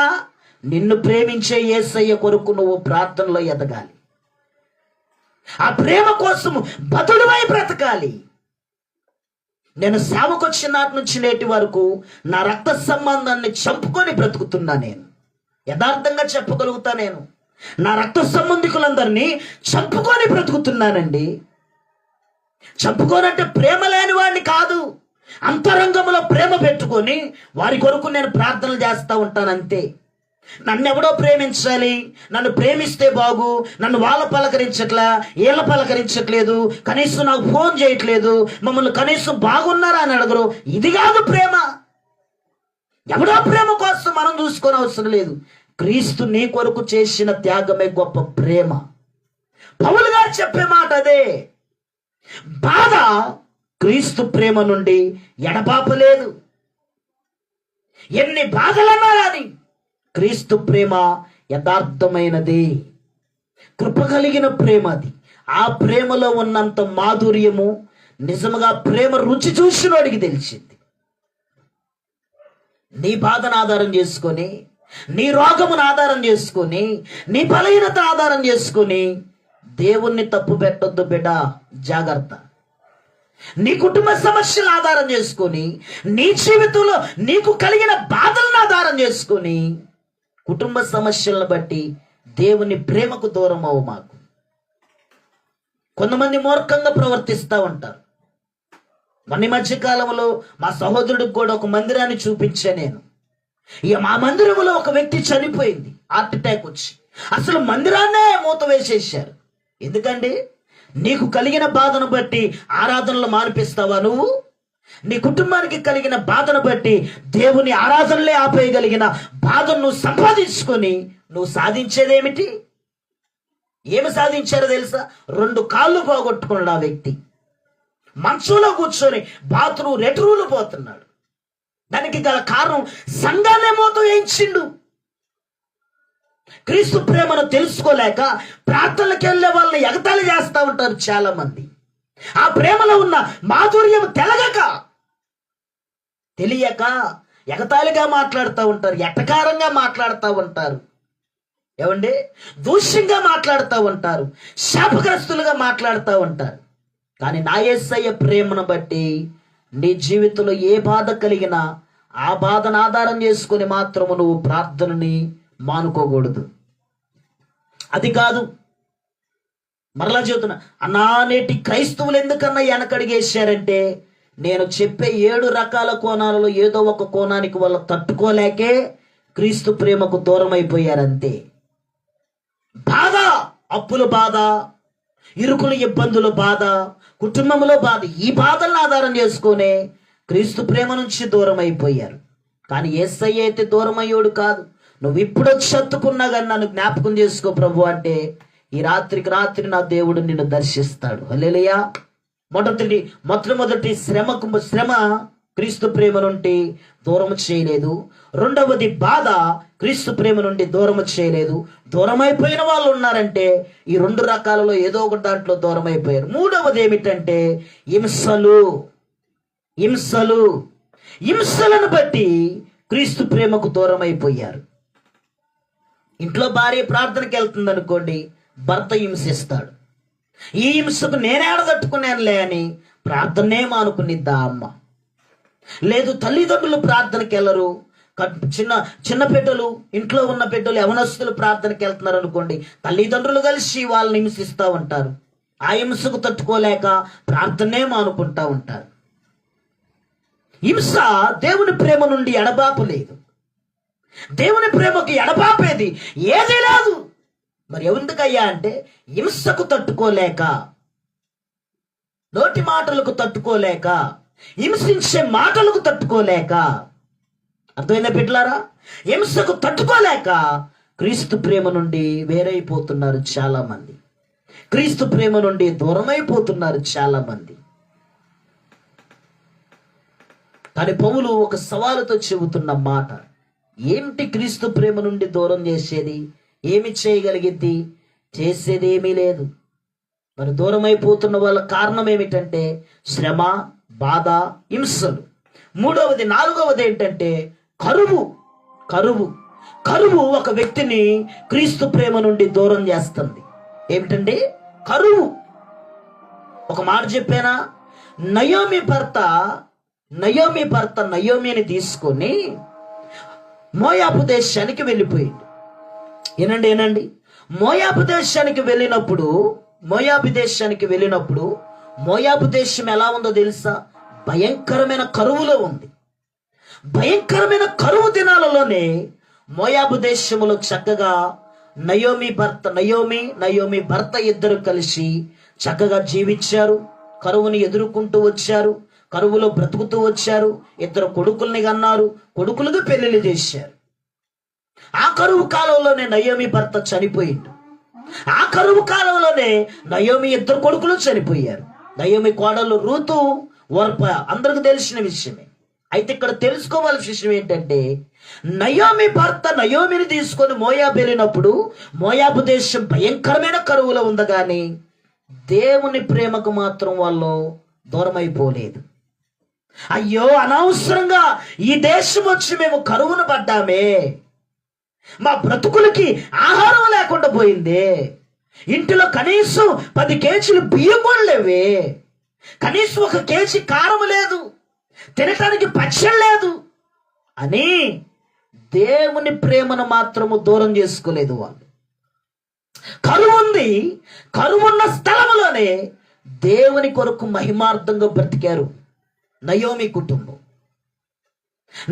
నిన్ను ప్రేమించే యేసయ్య కొరకు నువ్వు ప్రార్థనలో ఎదగాలి. ఆ ప్రేమ కోసం బతుడువై బ్రతకాలి. నేను సేవకొచ్చిన నాటి నుంచి నేటి వరకు నా రక్త సంబంధాన్ని చంపుకొని బ్రతుకుతున్నా. నేను యథార్థంగా చెప్పగలుగుతా, నేను నా రక్త సంబంధికులందరినీ చంపుకొని బ్రతుకుతున్నానండి. చంపుకోనంటే ప్రేమ లేని వాడిని కాదు, అంతరంగంలో ప్రేమ పెట్టుకొని వారి కొరకు నేను ప్రార్థనలు చేస్తూ ఉంటాను అంతే. నన్ను ఎవడో ప్రేమించాలి, నన్ను ప్రేమిస్తే బాగు, నన్ను వాళ్ళ పలకరించట్లా, వీళ్ళ పలకరించట్లేదు, కనీసం నాకు ఫోన్ చేయట్లేదు, మమ్మల్ని కనీసం బాగున్నారా అని అడగరు. ఇది కాదు ప్రేమ. ఎవడో ప్రేమ కోసం మనం చూసుకొని అవసరం లేదు. క్రీస్తు నీ కొరకు చేసిన త్యాగమే గొప్ప ప్రేమ. పౌలు గారు చెప్పే మాట అదే. బాధ క్రీస్తు ప్రేమ నుండి ఎడబాపలేదు. ఎన్ని బాధలన్నా కానీ క్రీస్తు ప్రేమ యథార్థమైనది, కృప కలిగిన ప్రేమ అది. ఆ ప్రేమలో ఉన్నంత మాధుర్యము నిజముగా ప్రేమ రుచి చూసినోడికి తెలిసింది. నీ బాధను ఆధారం చేసుకొని, నీ రోగమును ఆధారం చేసుకొని, నీ బలహీనత ఆధారం చేసుకొని దేవుణ్ణి తప్పు పెట్టొద్దు బిడ్డ, జాగ్రత్త. నీ కుటుంబ సమస్యలు ఆధారం చేసుకొని, నీ జీవితంలో నీకు కలిగిన బాధలను ఆధారం చేసుకొని, కుటుంబ సమస్యలను బట్టి దేవుని ప్రేమకు దూరం అవ్వ మాకు. కొంతమంది మూర్ఖంగా ప్రవర్తిస్తూ ఉంటారు. మొన్న మధ్య కాలంలో మా సహోదరుడికి కూడా ఒక మందిరాన్ని చూపించా నేను. ఇక మా మందిరంలో ఒక వ్యక్తి చనిపోయింది, హార్ట్ అటాక్ వచ్చి. అసలు మందిరాన్నే మూత వేసేసారు. ఎందుకండి? నీకు కలిగిన బాధను బట్టి ఆరాధనలు మానిపిస్తావా నువ్వు? నీ కుటుంబానికి కలిగిన బాధను బట్టి దేవుని ఆరాధనలే ఆపేయగలిగిన బాధను నువ్వు సంపాదించుకొని నువ్వు సాధించేదేమిటి? ఏమి సాధించారో తెలుసా? 2 కాళ్ళు పోగొట్టుకున్నాడు ఆ వ్యక్తి. మంచంలో కూర్చొని బాత్రూమ్ రెట్రూలు పోతున్నాడు. దానికి గల కారణం సంఘాన్నే మోతో వేయించిండు. క్రీస్తు ప్రేమను తెలుసుకోలేక ప్రార్థనలకు వెళ్ళే వాళ్ళని ఎగతాళి చేస్తూ ఉంటారు చాలా మంది. ఆ ప్రేమలో ఉన్న మాధుర్యం తెలియక ఎగతాళిగా మాట్లాడుతూ ఉంటారు, ఎటకారంగా మాట్లాడుతూ ఉంటారు. ఏమండి? దూష్యంగా మాట్లాడుతూ ఉంటారు, శాపగ్రస్తులుగా మాట్లాడుతూ ఉంటారు. కానీ నా యేసయ్య ప్రేమను బట్టి నీ జీవితంలో ఏ బాధ కలిగినా ఆ బాధను ఆధారం చేసుకొని మాత్రము నువ్వు ప్రార్థనని మానుకోకూడదు. అది కాదు. మరలా చెబుతున్నా, అన్నానేటి క్రైస్తవులు ఎందుకన్నా వెనకడిగేశారంటే, నేను చెప్పే 7 రకాల కోణాలలో ఏదో ఒక కోణానికి వాళ్ళు తట్టుకోలేకే క్రీస్తు ప్రేమకు దూరం అయిపోయారంతే. బాధ, అప్పుల బాధ, ఇరుకుల ఇబ్బందుల బాధ, కుటుంబంలో బాధ, ఈ బాధలను ఆధారం చేసుకునే క్రీస్తు ప్రేమ నుంచి దూరం అయిపోయారు. కానీ యేసయ్య అయితే దూరం అయ్యోడు కాదు. నువ్వు ఇప్పుడు చత్తుకున్నా కానీ నన్ను జ్ఞాపకం చేసుకో ప్రభు అంటే, ఈ రాత్రికి రాత్రి నా దేవుడు నిన్ను దర్శిస్తాడు. హల్లెలూయా. మొట్టమొదటి శ్రమ క్రీస్తు ప్రేమ నుండి దూరం చేయలేదు. రెండవది బాధ క్రీస్తు ప్రేమ నుండి దూరం చేయలేదు. దూరం అయిపోయిన వాళ్ళు ఉన్నారంటే ఈ 2 రకాలలో ఏదో ఒక దాంట్లో దూరం అయిపోయారు. మూడవది ఏమిటంటే హింసలను బట్టి క్రీస్తు ప్రేమకు దూరం అయిపోయారు. ఇంట్లో భార్య ప్రార్థనకి వెళ్తుంది అనుకోండి, భర్త హింసిస్తాడు. ఈ హింసకు నేనేడ తట్టుకున్నానులే అని ప్రార్థనే మానుకునిద్దా అమ్మ. లేదు, తల్లిదండ్రులు ప్రార్థనకి వెళ్ళరు, చిన్న బిడ్డలు, ఇంట్లో ఉన్న బిడ్డలు, యవనస్తులు ప్రార్థనకి వెళ్తున్నారు అనుకోండి, తల్లిదండ్రులు కలిసి వాళ్ళని హింసిస్తూ ఉంటారు. ఆ హింసకు తట్టుకోలేక ప్రార్థనే మానుకుంటా ఉంటారు. హింస దేవుని ప్రేమ నుండి ఎడబాపు లేదు. దేవుని ప్రేమకు ఎడబాపేది ఏదీ లేదు. మరి ఎందుకయ్యా అంటే, హింసకు తట్టుకోలేక, నోటి మాటలకు తట్టుకోలేక, హింసించే మాటలకు తట్టుకోలేక. అర్థమైందా బిడ్డలారా? హింసకు తట్టుకోలేక క్రీస్తు ప్రేమ నుండి వేరైపోతున్నారు చాలా మంది. క్రీస్తు ప్రేమ నుండి దూరం అయిపోతున్నారు చాలా మంది. కానీ పౌలు ఒక సవాలుతో చెబుతున్న మాట, ఏమిటి క్రీస్తు ప్రేమ నుండి దూరం చేసేది? ఏమి చేయగలిగిద్ది? చేసేది ఏమీ లేదు. మరి దూరం అయిపోతున్న వాళ్ళ కారణం ఏమిటంటే శ్రమ, బాధ, హింసలు. నాలుగవది ఏంటంటే కరువు ఒక వ్యక్తిని క్రీస్తు ప్రేమ నుండి దూరం చేస్తుంది. ఏమిటండి? కరువు. ఒక మాట చెప్పానా? నయోమి భర్త నయోమిని తీసుకొని మోయాబు దేశానికి వెళ్ళిపోయింది. ఏనండి, మోయాబు దేశానికి వెళ్ళినప్పుడు మోయాబు దేశం ఎలా ఉందో తెలుసా? భయంకరమైన కరువులో ఉంది. భయంకరమైన కరువు దినాలలోనే మోయాబు దేశములో చక్కగా నయోమి భర్త ఇద్దరు కలిసి చక్కగా జీవించారు. కరువుని ఎదుర్కొంటూ వచ్చారు, కరువులో బ్రతుకుతూ వచ్చారు. ఇద్దరు కొడుకుల్ని కన్నారు, కొడుకులకు పెళ్లిళ్ళు చేశారు. ఆ కరువు కాలంలోనే నయోమి భర్త చనిపోయిండు. ఆ కరువు కాలంలోనే నయోమి ఇద్దరు కొడుకులు చనిపోయారు. నయోమి కోడలు రూతు, ఓర్ప అందరికి తెలిసిన విషయమే. అయితే ఇక్కడ తెలుసుకోవాల్సిన విషయం ఏంటంటే, నయోమి భర్త నయోమిని తీసుకొని మోయాబు వెళ్ళినప్పుడు మోయాబు దేశం భయంకరమైన కరువులో ఉంది, కానీ దేవుని ప్రేమకు మాత్రం వాళ్ళు దూరం అయిపోలేదు. అయ్యో, అనవసరంగా ఈ దేశం వచ్చి మేము కరువును పడ్డామే, మా బ్రతుకులకి ఆహారం లేకుండా పోయింది, ఇంటిలో కనీసం 10 కేజీలు బియ్యం కూడా లేవే, కనీసం 1 కేజీ కారం లేదు, తినటానికి పచ్చడి లేదు అని దేవుని ప్రేమను మాత్రము దూరం చేసుకోలేదు వాళ్ళు. కరువు ఉంది, కరువున్న స్థలంలోనే దేవుని కొరకు మహిమార్థంగా బ్రతికారు నయోమి కుటుంబం.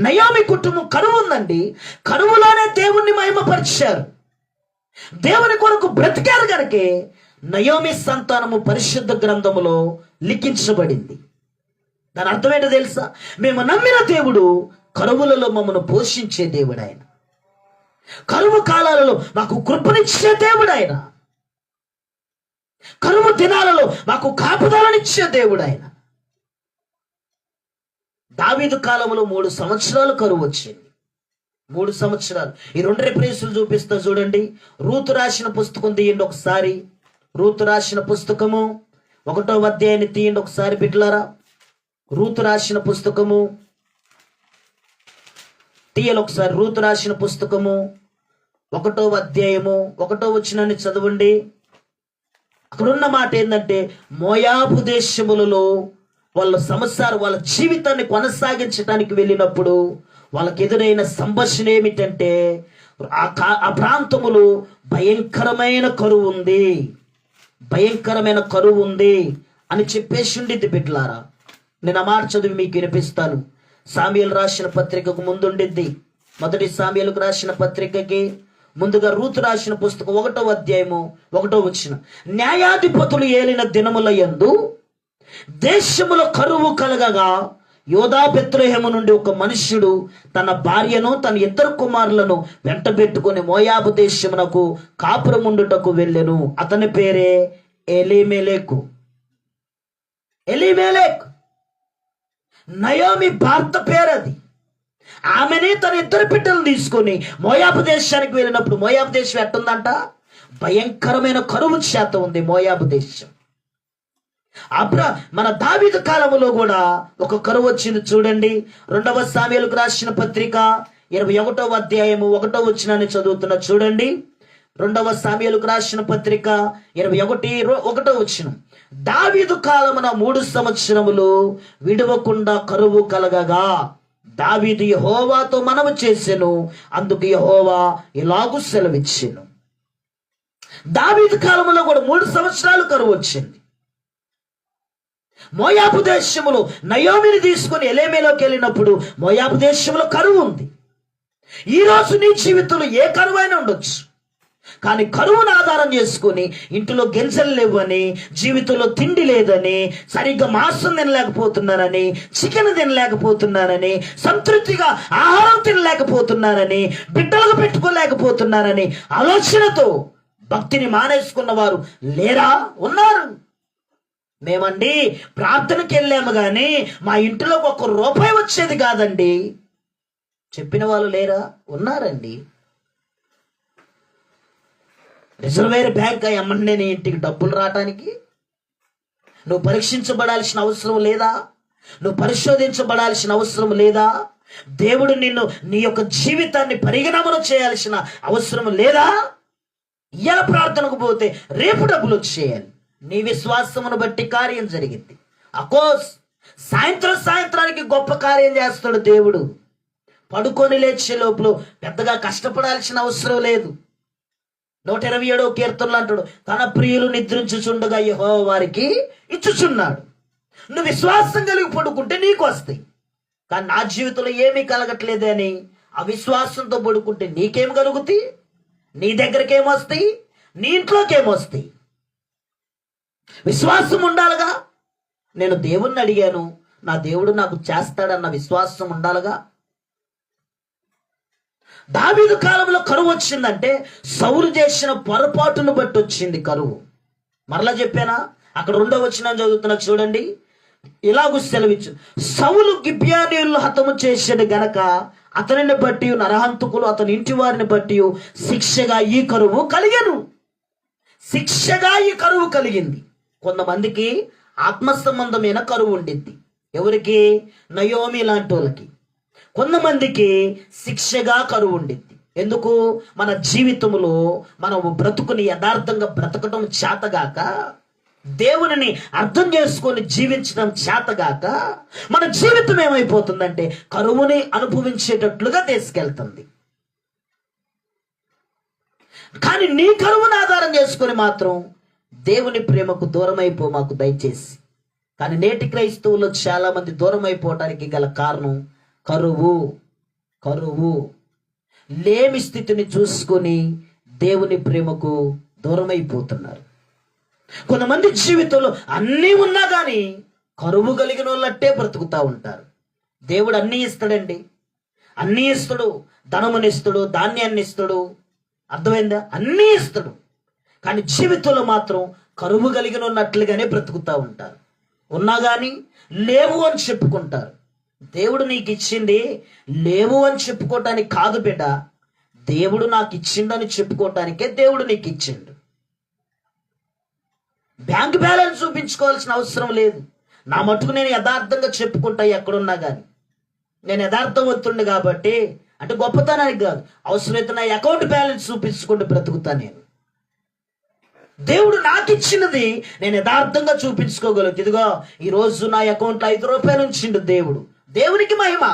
నయోమి కుటుంబం కరువు ఉందండి, కరువులోనే దేవుణ్ణి మహిమపరిచారు, దేవుని కొరకు బ్రతికారు కనుకే నయోమి సంతానము పరిశుద్ధ గ్రంథములో లిఖించబడింది. దాని అర్థమేంటో తెలుసా? మేము నమ్మిన దేవుడు కరువులలో మమ్మల్ని పోషించే దేవుడు ఆయన, కరువు కాలాలలో మాకు కృపనిచ్చే దేవుడు ఆయన, కరువు దినాలలో మాకు కాపుదలనిచ్చే దేవుడు ఆయన. దావీదు కాలంలో 3 సంవత్సరాలు కరువు వచ్చింది. 3 సంవత్సరాలు. ఈ 2 రిఫరెన్సులు చూపిస్తా చూడండి. రూతు రాసిన పుస్తకం తీయండి ఒకసారి. రూతు రాసిన పుస్తకము 1వ అధ్యాయాన్ని తీయండి ఒకసారి బిడ్డలారా. రూతు రాసిన పుస్తకము తీయాలి ఒకసారి. రూతు రాసిన పుస్తకము 1వ అధ్యాయము 1వ వచనాన్ని చదవండి. అక్కడున్న మాట ఏంటంటే, మోయాబు దేశములలో వాళ్ళ వాళ్ళ జీవితాన్ని కొనసాగించడానికి వెళ్ళినప్పుడు వాళ్ళకి ఎదురైన సంభాషణ ఏమిటంటే, ఆ ప్రాంతములో భయంకరమైన కరువు ఉంది, భయంకరమైన కరువు ఉంది అని చెప్పేసి ఉండిద్ది బిడ్డలారా. నేను ఆ మాట చదివి మీకు వినిపిస్తాను. సామ్యూయేలు రాసిన పత్రికకు ముందుండిద్ది. 1 సామ్యూయేలుకు రాసిన పత్రికకి ముందుగా రూతు రాసిన పుస్తకం 1వ అధ్యాయము 1వ వచనం. న్యాయాధిపతులు ఏలిన దినముల యందు దేశములో కరువు కలగగా యోధా బెత్లెహేము నుండి ఒక మనుష్యుడు తన భార్యను తన 2 కుమారులను వెంటబెట్టుకొని మోయాబు దేశమునకు కాపురముండుటకు వెళ్ళెను. అతని పేరే ఎలీమెలెకు. నయోమి భర్త పేరది. ఆమెని తన 2 బిడ్డలను తీసుకొని మోయాబు దేశానికి వెళ్ళినప్పుడు, మోయాబు దేశం ఎట్టుందంట? భయంకరమైన కరువు చేత ఉంది మోయాబు దేశం. మన దావీదు కాలములో కూడా ఒక కరువు వచ్చింది చూడండి. 2వ సామ్యూయేలుకు రాసిన పత్రిక 21వ అధ్యాయము 1వ వచనాన్ని చదువుతున్నా చూడండి. 2వ సామ్యూయేలుకు రాసిన పత్రిక 21:1 వచనం. దావీదు కాలమున 3 సంవత్సరములు విడవకుండా కరువు కలగగా దావీదు యెహోవాతో మనవి చేసెను, అందుకు యెహోవా ఇలాగు సెలవిచ్చెను. దావీదు కాలములో కూడా 3 సంవత్సరాలు కరువు వచ్చింది. మోయాబు దేశములో నయోమిని తీసుకుని ఎలేమేలోకి వెళ్ళినప్పుడు మోయాబు దేశంలో కరువు ఉంది. ఈరోజు నీ జీవితంలో ఏ కరువు అయినా ఉండొచ్చు, కానీ కరువును ఆధారం చేసుకుని ఇంటిలో గింజలు లేవని, జీవితంలో తిండి లేదని, సరిగ్గా మాంసం తినలేకపోతున్నానని, చికెన్ తినలేకపోతున్నానని, సంతృప్తిగా ఆహారం తినలేకపోతున్నానని, బిడ్డలకు పెట్టుకోలేకపోతున్నానని ఆలోచనతో భక్తిని మానేసుకున్న వారు లేరా? ఉన్నారు. మేమండి ప్రార్థనకి వెళ్ళాము కానీ మా ఇంటిలో 1 రూపాయి వచ్చేది కాదండి చెప్పిన వాళ్ళు లేరా? ఉన్నారండి. రిజర్వేర్ బ్యాంక్ ఎమ్మంటే నీ ఇంటికి డబ్బులు రావటానికి నువ్వు పరీక్షించబడాల్సిన అవసరం లేదా? నువ్వు పరిశోధించబడాల్సిన అవసరం లేదా? దేవుడు నిన్ను నీ యొక్క జీవితాన్ని పరిగణన చేయాల్సిన అవసరం లేదా? ఇవాళ ప్రార్థనకు పోతే రేపు డబ్బులు వచ్చేయాలి. నీ విశ్వాసమును బట్టి కార్యం జరిగింది. అకోస్ సాయంత్రానికి గొప్ప కార్యం చేస్తాడు దేవుడు. పడుకొని లేచే లోపల పెద్దగా కష్టపడాల్సిన అవసరం లేదు. 127వ కీర్తనలో అంటాడు, తన ప్రియులు నిద్రించుచుండగా యెహోవా వారికి ఇచ్చుచున్నాడు. నువ్వు విశ్వాసం కలిగి పడుకుంటే నీకు వస్తాయి. కానీ నా జీవితంలో ఏమీ కలగట్లేదు అని అవిశ్వాసంతో పడుకుంటే నీకేం కలుగుతాయి? నీ దగ్గరికి ఏమొస్తాయి? నీ ఇంట్లోకి ఏమొస్తాయి? విశ్వాసం ఉండాలిగా. నేను దేవుణ్ణి అడిగాను, నా దేవుడు నాకు చేస్తాడన్న విశ్వాసం ఉండాలిగా. దావీదు కాలంలో కరువు వచ్చిందంటే సౌలు చేసిన పొరపాటును బట్టి వచ్చింది కరువు. మరలా చెప్పానా? అక్కడ 2వ వచనం చదువుతున్నా చూడండి. ఇలాగూ సెలవిచ్చు, సౌలు గిబ్యానీయులను హతము చేసేది గనక అతనిని బట్టి నరహంతకులు అతని ఇంటి వారిని బట్టి శిక్షగా ఈ కరువు కలిగెను. శిక్షగా ఈ కరువు కలిగింది. కొంతమందికి ఆత్మ సంబంధమైన కరువు ఉండిద్ది. ఎవరికి? నయోమి లాంటి వాళ్ళకి. కొంతమందికి శిక్షగా కరువు ఉండిద్ది. ఎందుకు? మన జీవితంలో మనం బ్రతుకుని యథార్థంగా బ్రతకడం చేతగాక, దేవునిని అర్థం చేసుకొని జీవించడం చేతగాక మన జీవితం ఏమైపోతుందంటే కరువుని అనుభవించేటట్లుగా తీసుకెళ్తుంది. కానీ నీ కరువును ఆధారం చేసుకొని మాత్రం దేవుని ప్రేమకు దూరం అయిపో మాకు దయచేసి. కానీ నేటి క్రైస్తవులు చాలా మంది దూరం అయిపోవటానికి గల కారణం కరువు. లేమి స్థితిని చూసుకొని దేవుని ప్రేమకు దూరం అయిపోతున్నారు. కొంతమంది జీవితంలో అన్నీ ఉన్నా కానీ కరువు కలిగిన వాళ్ళట్టే బ్రతుకుతూ ఉంటారు. దేవుడు అన్నీ ఇస్తాడండి, అన్నీ ఇస్తాడు. ధనమునిస్తాడు, ధాన్యాన్ని ఇస్తాడు, అర్థమైందా? అన్నీ ఇస్తాడు. కానీ జీవితంలో మాత్రం కరువు కలిగిన ఉన్నట్లుగానే బ్రతుకుతూ ఉంటారు. ఉన్నా కానీ లేవు అని చెప్పుకుంటారు. దేవుడు నీకు ఇచ్చింది లేవు అని చెప్పుకోవటానికి కాదు బిడ్డ, దేవుడు నాకు ఇచ్చిండని చెప్పుకోవటానికే దేవుడు నీకు ఇచ్చిండు. బ్యాంక్ బ్యాలెన్స్ చూపించుకోవాల్సిన అవసరం లేదు. నా మటుకు నేను యథార్థంగా చెప్పుకుంటా ఎక్కడున్నా కానీ. నేను యథార్థవంతుడిని కాబట్టి, అంటే గొప్పతనానికి కాదు, అవసరమైతే నా అకౌంట్ బ్యాలెన్స్ చూపించుకుంటూ బ్రతుకుతా. నేను దేవుడు నాకు ఇచ్చినది నేను యథార్థంగా చూపించుకోగలుగుతా. ఇదిగో ఈరోజు నా అకౌంట్లో 5 రూపాయలు ఉంచిండు దేవుడు, దేవునికి మహిమ.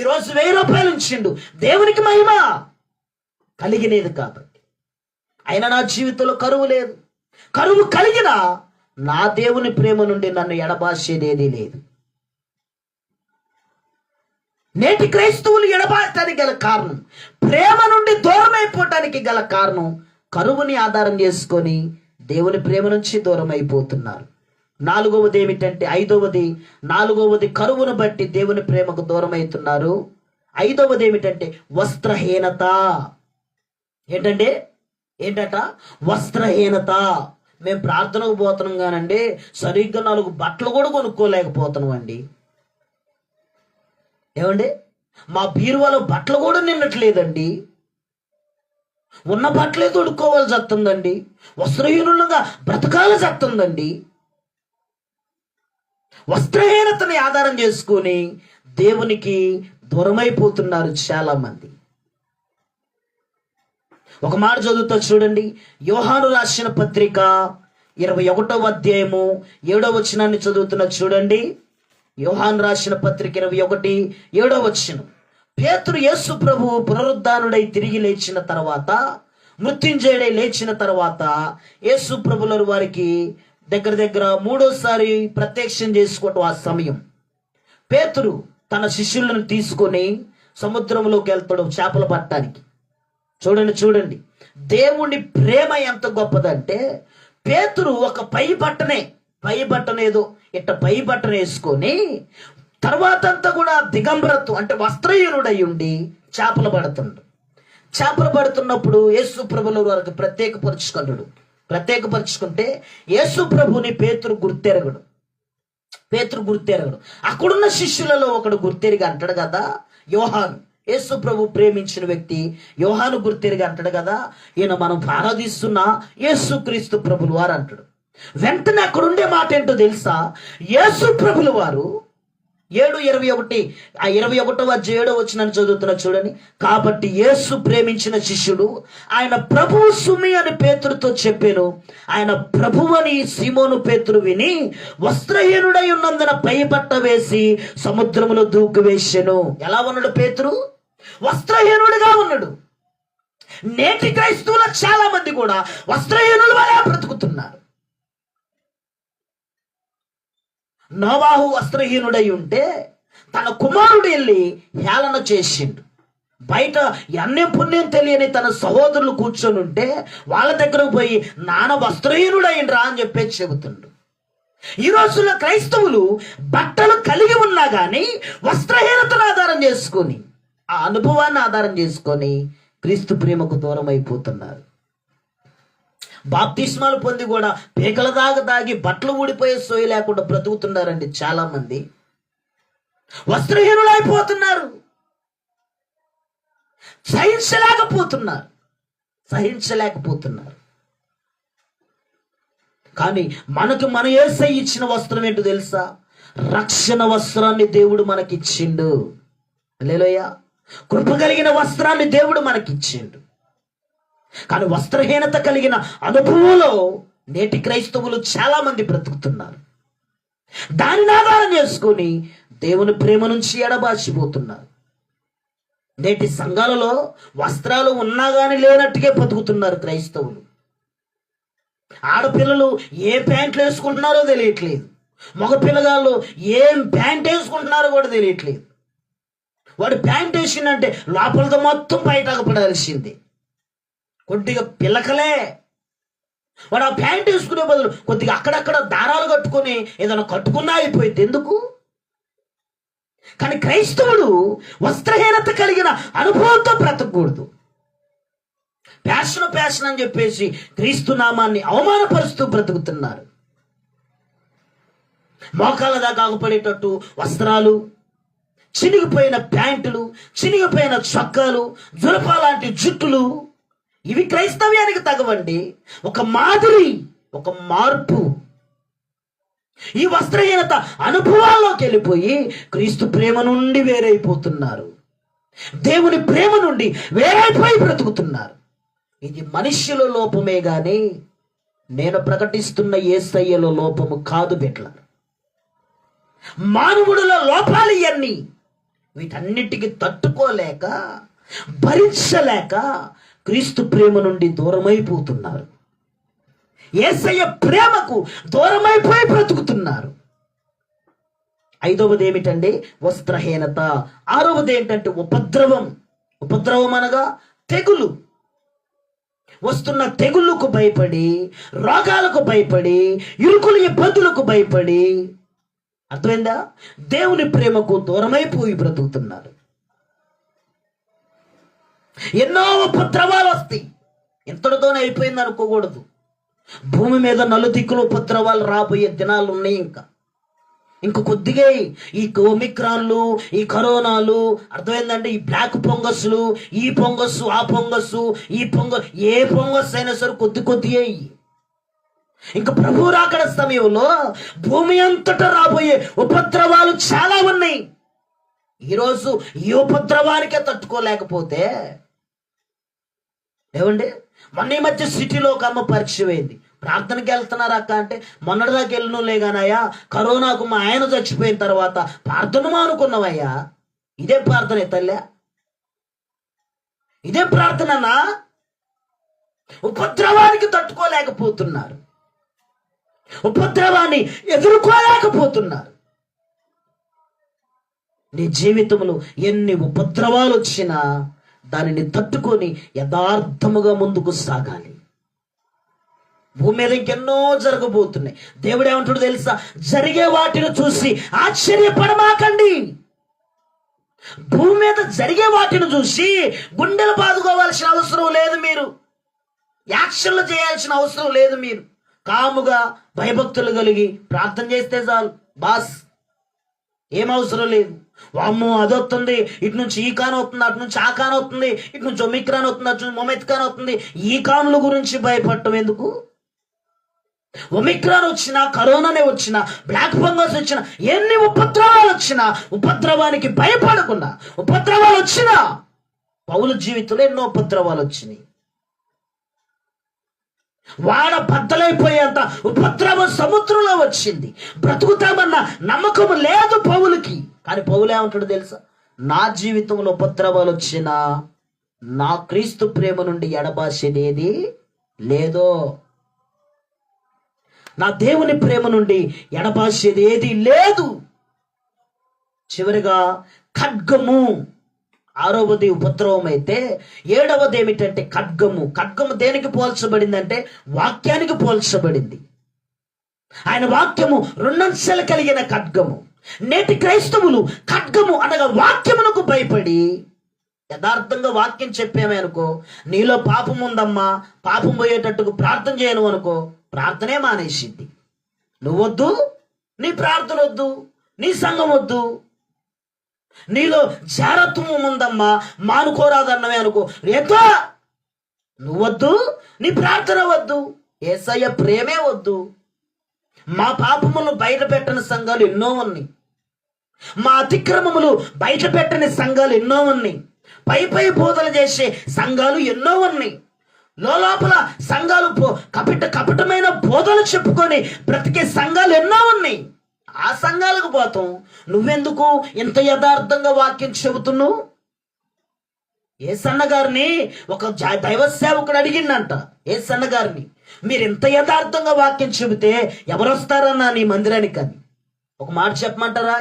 ఈరోజు 1000 రూపాయలు ఉంచిండు, దేవునికి మహిమ. కలిగినది కాబట్టి. అయినా నా జీవితంలో కరువు లేదు. కరువు కలిగిన నా దేవుని ప్రేమ నుండి నన్ను ఎడబాసేదేదీ లేదు. నేటి క్రైస్తవులు ఎడబాయటానికి గల కారణం, ప్రేమ నుండి దూరం అయిపోవటానికి గల కారణం, కరువుని ఆధారం చేసుకొని దేవుని ప్రేమ నుంచి దూరం అయిపోతున్నారు. 4వది ఏమిటంటే, 4వది కరువును బట్టి దేవుని ప్రేమకు దూరం అవుతున్నారు. 5వది ఏమిటంటే వస్త్రహీనత. ఏంటంట? వస్త్రహీనత. మేము ప్రార్థనకు పోతున్నాం కానండి, సరిగ్గా 4 బట్టలు కూడా కొనుక్కోలేకపోతున్నాం అండి. ఏమండి? మా బీరువాలో బట్టలు కూడా నిన్నట్లేదండి. ఉన్న బట్టలే తొడుక్కోవాల్సి వస్తుందండి. వస్త్రహీనులుగా బ్రతకాల్సి వస్తుందండి. వస్త్రహీనతని ఆధారం చేసుకొని దేవునికి దూరమైపోతున్నారు చాలా మంది. ఒక మాట చదువుతా చూడండి. యోహాను రాసిన పత్రిక 21వ అధ్యాయము 7వ వచనాన్ని చదువుతున్నా చూడండి. యోహాను రాసిన పత్రిక 21, 7వ వచనం. పేతురు యేసు ప్రభువు పునరుద్ధానుడై తిరిగి లేచిన తర్వాత, మృత్యుంజయుడై లేచిన తర్వాత యేసు ప్రభుల వారికి దగ్గర 3వసారి ప్రత్యక్షం చేసుకోవటం. ఆ సమయం పేతురు తన శిష్యులను తీసుకొని సముద్రంలోకి వెళ్తాడు చేపలు పట్టడానికి. చూడండి దేవుని ప్రేమ ఎంత గొప్పదంటే, పేతురు ఒక పై బట్టన ఏదో ఇట్ట పై బట్టన వేసుకొని తర్వాత అంతా కూడా దిగంబరత్వం అంటే వస్త్రహీనుడై ఉండి చేపలు పడుతున్నప్పుడు యేసు ప్రభుల వారికి ప్రత్యేకపరుచుకుంటే యేసు ప్రభుని పేతురు గుర్తెరగడు. అక్కడున్న శిష్యులలో ఒకడు గుర్తెరిగి అంటాడు కదా, యోహాను, యేసు ప్రభు ప్రేమించిన వ్యక్తి యోహాను గుర్తెరిగి అంటాడు కదా, ఈయన మనం ఆరాధిస్తున్న యేసు క్రీస్తు ప్రభులు వారు అంటాడు. వెంటనే అక్కడుండే మాట ఏంటో తెలుసా? యేసు ప్రభులు వారు 7:21 ఆ 21వ 7వ వచనాన్ని చదువుతున్నా చూడండి. కాబట్టి యేసు ప్రేమించిన శిష్యుడు ఆయన ప్రభువు సుమి అని పేతురుతో చెప్పాను. ఆయన ప్రభువు అని సీమోను పేతురు విని వస్త్రహీనుడై ఉన్నందున పై బట్ట వేసి సముద్రములో దూకి వేసాను. ఎలా ఉన్నాడు పేతురు? వస్త్రహీనుడిగా ఉన్నాడు. నేటి క్రైస్తవులు చాలా మంది కూడా వస్త్రహీనుల వలె బ్రతుకుతున్నారు. నోవాహు వస్త్రహీనుడై ఉంటే తన కుమారుడు వెళ్ళి హేళన చేసిండు. బయట అన్యం పుణ్యం తెలియని తన సహోదరులు కూర్చొని ఉంటే వాళ్ళ దగ్గరకు పోయి నాన్న వస్త్రహీనుడైండ్రా అని చెప్పేసి చెబుతుండు. ఈ రోజుల్లో క్రైస్తవులు బట్టలు కలిగి ఉన్నా కానీ వస్త్రహీనతను ఆధారం చేసుకొని, ఆ అనుభవాన్ని ఆధారం చేసుకొని క్రీస్తు ప్రేమకు దూరం అయిపోతున్నారు. బాప్తిస్మాలు పొంది కూడా పేకల దాకా తాగి బట్టలు ఊడిపోయే సోయి లేకుండా బ్రతుకుతున్నారండి చాలా మంది. వస్త్రహీనులు అయిపోతున్నారు, సహించలేకపోతున్నారు. కానీ మనకు మన యేసయ్య ఇచ్చిన వస్త్రం ఏంటో తెలుసా? రక్షణ వస్త్రాన్ని దేవుడు మనకిచ్చిండు. హల్లెలూయా. కృప కలిగిన వస్త్రాన్ని దేవుడు మనకిచ్చిండు. కానీ వస్త్రహీనత కలిగిన అనుభవంలో నేటి క్రైస్తవులు చాలా మంది బ్రతుకుతున్నారు. దానిని ఆధారం చేసుకొని దేవుని ప్రేమ నుంచి ఎడబాసిపోతున్నారు. నేటి సంఘాలలో వస్త్రాలు ఉన్నా కానీ లేనట్టుగా బతుకుతున్నారు క్రైస్తవులు. ఆడపిల్లలు ఏ ప్యాంట్లు వేసుకుంటున్నారో తెలియట్లేదు, మగ పిల్లగాళ్ళు ఏం ప్యాంట్ వేసుకుంటున్నారో కూడా తెలియట్లేదు. వాడు ప్యాంట్ వేసిందంటే లోపలతో మొత్తం బయటకు పడాల్సింది. కొద్దిగా పిల్లకలే వాడు ఆ ప్యాంట్ వేసుకునే బదులు కొద్దిగా అక్కడక్కడ దారాలు కట్టుకొని ఏదైనా కట్టుకున్నా అయిపోయింది. ఎందుకు? కానీ క్రైస్తవుడు వస్త్రహీనత కలిగిన అనుభవంతో బ్రతకూడదు. ప్యాషన్ అని చెప్పేసి క్రీస్తు నామాన్ని అవమానపరుస్తూ బ్రతుకుతున్నారు. మోకాళ్ళ దాకా ఆగుపడేటట్టు వస్త్రాలు, చినిగిపోయిన ప్యాంటులు, చినిగిపోయిన చొక్కాలు, జులపా లాంటి జుట్టులు, ఇవి క్రైస్తవ్యానికి తగవండి. ఒక మాదిరి, ఒక మార్పు. ఈ వస్త్రహీనత అనుభవాల్లోకి వెళ్ళిపోయి క్రీస్తు ప్రేమ నుండి వేరైపోతున్నారు, దేవుని ప్రేమ నుండి వేరైపోయి బ్రతుకుతున్నారు. ఇది మనుష్యుల లోపమే గాని నేను ప్రకటిస్తున్న యేసయ్యలో లోపము కాదు బిడ్డల. మానవుడిలో లోపాలు ఇవన్నీ. వీటన్నిటికీ తట్టుకోలేక, భరించలేక క్రీస్తు ప్రేమ నుండి దూరమైపోతున్నారు. యేసయ్య ప్రేమకు దూరమైపోయి బ్రతుకుతున్నారు. ఐదవది ఏమిటండి? వస్త్రహీనత. ఆరవది ఏంటంటే ఉపద్రవం. ఉపద్రవం అనగా తెగులు. వస్తున్న తెగుళ్ళకు భయపడి, రోగాలకు భయపడి, ఇరుకుల ఇబ్బందులకు భయపడి, అర్థమైందా, దేవుని ప్రేమకు దూరమైపోయి బ్రతుకుతున్నారు. ఎన్నో ఉపద్రవాలు వస్తాయి. ఇంతటితోనే అయిపోయింది అనుకోకూడదు. భూమి మీద నలుదిక్కులు ఉపద్రవాలు రాబోయే దినాలు ఉన్నాయి. ఇంకా కొద్దిగా ఈ ఒమిక్రాన్లు, ఈ కరోనాలు, అర్థమైందంటే ఈ బ్లాక్ పొంగస్లు, ఈ పొంగస్సు, ఆ పొంగస్సు, ఈ ఏ పొంగస్ అయినా సరే కొద్దిగా ఇంకా ప్రభు రాకడ సమయంలో భూమి అంతటా రాబోయే ఉపద్రవాలు చాలా ఉన్నాయి. ఈరోజు ఈ ఉపద్రవానికే తట్టుకోలేకపోతే ఏమండి, మొన్న ఈ మధ్య సిటీలో ఒక అమ్మ పరీక్ష అయింది. ప్రార్థనకి వెళ్తున్నారు అక్క అంటే, మొన్నటిదాకా వెళ్ళను లేగానయ్యా, కరోనాకు మా ఆయన చచ్చిపోయిన తర్వాత ప్రార్థన మానుకున్నావయ్యా. ఇదే ప్రార్థనే తల్లి, ఇదే ప్రార్థననా? ఉపద్రవానికి తట్టుకోలేకపోతున్నారు, ఉపద్రవాన్ని ఎదుర్కోలేకపోతున్నారు. నీ జీవితంలో ఎన్ని ఉపద్రవాలు వచ్చినా దానిని తట్టుకొని యథార్థముగా ముందుకు సాగాలి. భూమి మీద ఇంకెన్నో జరగబోతున్నాయి. దేవుడు ఏమంటాడు తెలుసా? జరిగే వాటిని చూసి ఆశ్చర్యపడమాకండి. భూమి మీద జరిగే వాటిని చూసి గుండెలు బాదుకోవాల్సిన అవసరం లేదు. మీరు యాక్షన్లు చేయాల్సిన అవసరం లేదు. మీరు కాముగా భయభక్తులు కలిగి ప్రార్థన చేస్తే చాలు బాస్. ఏం అవసరం లేదు. వామ్మో అదొస్తుంది, ఇటు నుంచి ఈ కాన్ అవుతుంది, అటు నుంచి ఆ కాన్ అవుతుంది, ఇటు నుంచి ఒమిక్రాన్ అవుతుంది, అటు నుంచి మొమెత్కాన్ అవుతుంది. ఈ కాన్ల గురించి భయపడటం ఎందుకు? ఒమిక్రాన్ వచ్చినా, కరోనానే వచ్చినా, బ్లాక్ ఫంగస్ వచ్చినా, ఎన్ని ఉపద్రవాలు వచ్చినా ఉపద్రవానికి భయపడకుండా, ఉపద్రవాలు వచ్చినా పౌలు జీవితంలో ఎన్నో ఉపద్రవాలు వచ్చినాయి. వాడ బద్దలైపోయేంత ఉపద్రవ సముద్రంలో వచ్చింది. బ్రతుకుతామన్న నమ్మకం లేదు పౌలుకి. కానీ పౌలు ఏమంటాడు తెలుసా? నా జీవితంలో ఉపద్రవాలు వచ్చినా నా క్రీస్తు ప్రేమ నుండి ఎడబాసేది లేదో. నా దేవుని ప్రేమ నుండి ఎడబాసేది ఏది లేదు. చివరిగా ఖడ్గము, 6వది ఉపద్రవం అయితే 7వది ఏమిటంటే ఖడ్గము. ఖడ్గము దేనికి పోల్చబడిందంటే వాక్యానికి పోల్చబడింది. ఆయన వాక్యము 2 అంశాలు కలిగిన ఖడ్గము. నేటి క్రైస్తవులు ఖడ్గము అనగా వాక్యమునకు భయపడి యథార్థంగా వాక్యం చెప్పామే అనుకో, నీలో పాపం ఉందమ్మా, పాపం పోయేటట్టుకు ప్రార్థన చేయను అనుకో, ప్రార్థనే మానేసిద్ది. నువ్వొద్దు, నీ ప్రార్థన వద్దు, నీ సంఘం వద్దు. నీలో జారత్వం ఉందమ్మా, మానుకోరాదన్నమే అనుకో, రేతో నువ్వొద్దు, నీ ప్రార్థన వద్దు, యేసయ్య ప్రేమే వద్దు. మా పాపములను బయట పెట్టని సంఘాలు ఎన్నో ఉన్నాయి. మా అతిక్రమములు బయట పెట్టని సంఘాలు ఎన్నో ఉన్నాయి. పై బోధలు చేసే సంఘాలు ఎన్నో ఉన్నాయి. లోపల సంఘాలు కపటమైన బోధలు చెప్పుకొని బ్రతికే సంఘాలు ఎన్నో ఉన్నాయి. ఆ సంఘాలకు పోతాం. నువ్వెందుకు ఇంత యథార్థంగా వాక్యం చెబుతున్నావు? యేసన్న గారిని ఒక దైవ సేవకుడు అడిగిండంట. యేసన్న గారిని, మీరు ఇంత యథార్థంగా వాక్యం చెబితే ఎవరు వస్తారన్నా నీ మందిరానికి అని. ఒక మాట చెప్పమంటారా?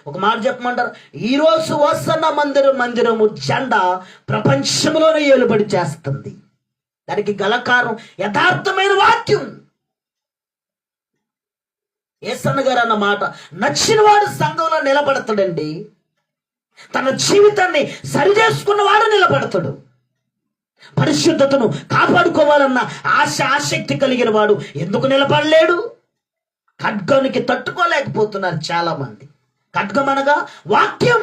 ఒక మాట చెప్పమంటారా? ఈరోజు వస్తున్న మందిరము జెండా ప్రపంచంలోనే ఏలుబడి చేస్తుంది. దానికి గల కారణం యథార్థమైన వాక్యం. యేసన్న గారు అన్న మాట నచ్చిన వాడు సంఘంలో నిలబడతాడండి. తన జీవితాన్ని సరిచేసుకున్నవాడు నిలబడతాడు. పరిశుద్ధతను కాపాడుకోవాలన్న ఆసక్తి కలిగిన వాడు ఎందుకు నిలబడలేడు? ఖడ్గానికి తట్టుకోలేకపోతున్నారు చాలా మంది. ఖడ్గం అనగా వాక్యం.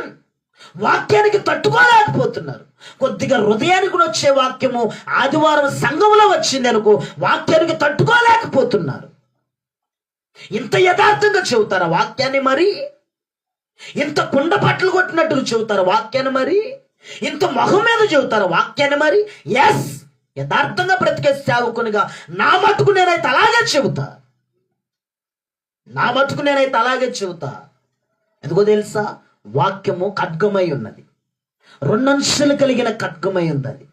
వాక్యానికి తట్టుకోలేకపోతున్నారు. కొద్దిగా హృదయానికి కూడా వచ్చే వాక్యము ఆదివారం సంఘంలో వచ్చింది అనుకో, వాక్యానికి తట్టుకోలేకపోతున్నారు. ఇంత యథార్థంగా చెబుతారా వాక్యాన్ని? మరి ఇంత కుండ పట్లు కొట్టినట్టు చెబుతారా వాక్యాన్ని? మరి ఇంత మొహం మీద చెబుతారా వాక్యాన్ని? మరి ఎస్, యథార్థంగా బ్రతికే సేవకునిగా నా మటుకు నేనైతే అలాగే చెబుతా. ఎందుకో తెలుసా? వాక్యము ఖడ్గమై ఉన్నది. 2 అంశాలు కలిగిన ఖడ్గమై ఉన్నది.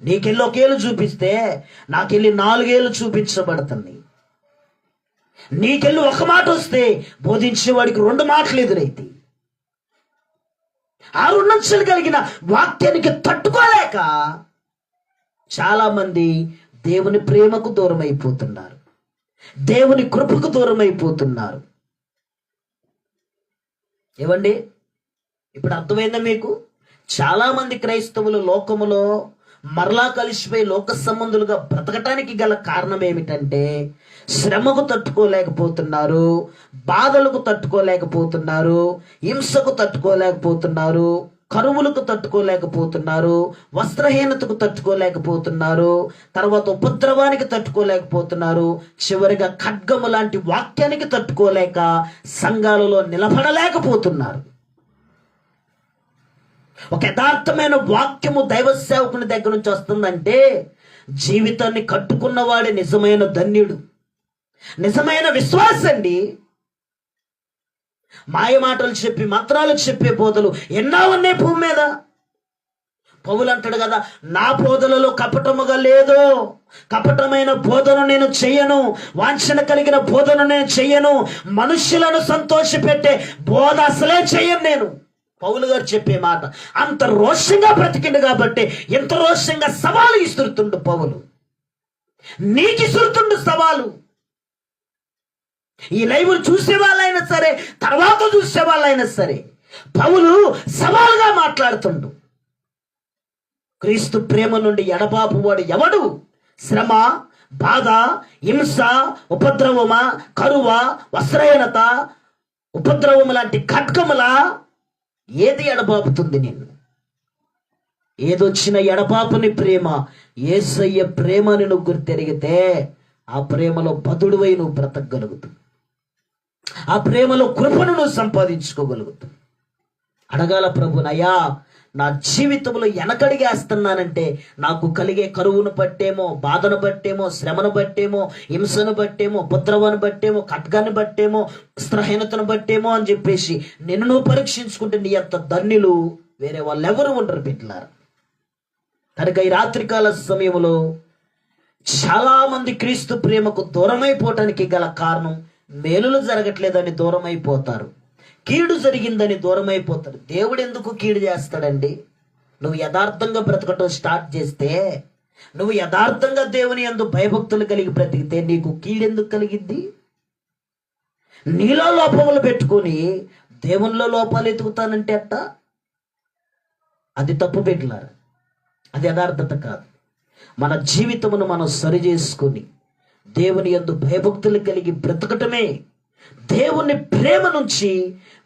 నీకెళ్ళి 1 ఏళ్ళు చూపిస్తే నాకెళ్ళి 4 ఏళ్ళు చూపించబడుతుంది. నీకెళ్ళి 1 మాట వస్తే బోధించేవాడికి 2 మాటలు ఎదురైతే. ఆ 2 అంశాలు కలిగిన వాక్యానికి తట్టుకోలేక చాలా మంది దేవుని ప్రేమకు దూరం అయిపోతున్నారు. దేవుని కృపకు దూరం అయిపోతున్నారు. ఏమండి, ఇప్పుడు అర్థమైందా మీకు? చాలా మంది క్రైస్తవులు లోకములో మరలా కలిసిపోయి లోక సంబంధులుగా బ్రతకటానికి గల కారణం ఏమిటంటే శ్రమకు తట్టుకోలేకపోతున్నారు, బాధలకు తట్టుకోలేకపోతున్నారు, హింసకు తట్టుకోలేకపోతున్నారు, కరువులకు తట్టుకోలేకపోతున్నారు, వస్త్రహీనతకు తట్టుకోలేకపోతున్నారు, తర్వాత ఉపద్రవానికి తట్టుకోలేకపోతున్నారు, చివరిగా ఖడ్గము లాంటి వాక్యానికి తట్టుకోలేక సంఘాలలో నిలబడలేకపోతున్నారు. ఒక యథార్థమైన వాక్యము దైవ సేవకుని దగ్గర నుంచి వస్తుందంటే జీవితాన్ని కట్టుకున్నవాడే నిజమైన ధన్యుడు, నిజమైన విశ్వాసండి. మాయ మాటలు చెప్పి మంత్రాలు చెప్పే బోధలు ఎన్నో ఉన్నాయి భూమి మీద. పౌలు అంటాడు కదా, నా బోధలలో కపటముగా లేదు, కపటమైన బోధన నేను చెయ్యను, వాంఛన కలిగిన బోధన నేను చెయ్యను, మనుష్యులను సంతోషపెట్టే బోధ అసలే చెయ్యను నేను. పౌలు గారు చెప్పే మాట. అంత రోషంగా బ్రతికిండు కాబట్టి ఎంత రోషంగా సవాలు ఇస్తురుతుండు పౌలు. నీకు ఇస్తురుతుండు సవాలు. ఈ లైవ్ చూసే వాళ్ళైనా సరే, తర్వాత చూసే వాళ్ళైనా సరే, పౌలు సవాలుగా మాట్లాడుతుండు. క్రీస్తు ప్రేమ నుండి ఎడబాపు వాడు ఎవడు? శ్రమ, బాధ, హింస, ఉపద్రవమా, కరువ, వస్త్రహీనత, ఉపద్రవము లాంటి ఖడ్గములా ఏది ఎడబాపుతుంది నిన్ను? ఏదొచ్చిన ఎడబాపుని ప్రేమ, యేసయ్య ప్రేమని నువ్వు గుర్తెరిగితే ఆ ప్రేమలో బదుడువై నువ్వు బ్రతకగలుగుతావు. ఆ ప్రేమలో కృపను నువ్వు సంపాదించుకోగలుగుతావు. అడగాల ప్రభునయ్యా, నా జీవితంలో వెనకడిగేస్తున్నానంటే నాకు కలిగే కరువును బట్టేమో, బాధను బట్టేమో, శ్రమను బట్టేమో, హింసను బట్టేమో, ఉపద్రవాన్ని బట్టేమో, ఖడ్గాన్ని బట్టేమో, వస్త్రహీనతను బట్టేమో అని చెప్పేసి నిన్ను నువ్వు పరీక్షించుకుంటే నీ అంత ధన్యులు వేరే వాళ్ళు ఎవరు ఉండరు బిడ్డలారా. కనుక ఈ రాత్రికాల సమయంలో చాలా మంది క్రీస్తు ప్రేమకు దూరమైపోవటానికి గల కారణం మేలులు జరగట్లేదని దూరం అయిపోతారు, కీడు జరిగిందని దూరం అయిపోతారు. దేవుడు ఎందుకు కీడు చేస్తాడండి? నువ్వు యథార్థంగా బ్రతకటం స్టార్ట్ చేస్తే, నువ్వు యథార్థంగా దేవుని యందు భయభక్తులు కలిగి బ్రతికితే నీకు కీడెందుకు కలిగిద్ది? నీలో లోపములు పెట్టుకొని దేవునిలో లోపాలు ఎతుకుతానంటే అట్ట? అది తప్పు పెట్టారు, అది యథార్థత కాదు. మన జీవితమును మనం సరి చేసుకొని దేవుని యందు భయభక్తులు కలిగి బ్రతకటమే దేవుని ప్రేమ నుంచి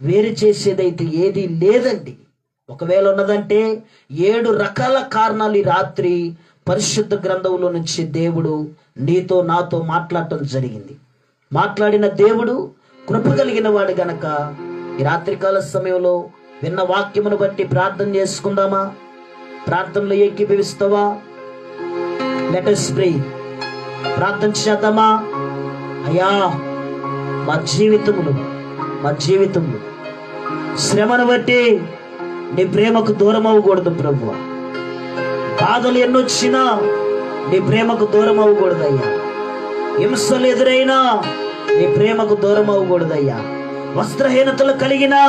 వేరు చేసేదైతే ఏది లేదండి. ఒకవేళ ఉన్నదంటే 7 రకాల కారణాలు ఈ రాత్రి పరిశుద్ధ గ్రంథంలో నుంచి దేవుడు నీతో నాతో మాట్లాడటం జరిగింది. మాట్లాడిన దేవుడు కృప కలిగిన వాడు గనక ఈ రాత్రికాల సమయంలో విన్న వాక్యమును బట్టి ప్రార్థన చేసుకుందామా? ప్రార్థనలో ఏకీభవిస్తావా? Let us pray. ప్రార్థన చేద్దామా? అయ్యా, మా జీవితములు శ్రమను బట్టి నీ ప్రేమకు దూరం అవ్వకూడదు ప్రభువా. బాధలు ఎన్నొచ్చినా నీ ప్రేమకు దూరం అవ్వకూడదయ్యా. హింసలు ఎదురైనా నీ ప్రేమకు దూరం అవ్వకూడదయ్యా. వస్త్రహీనతలు కలిగినా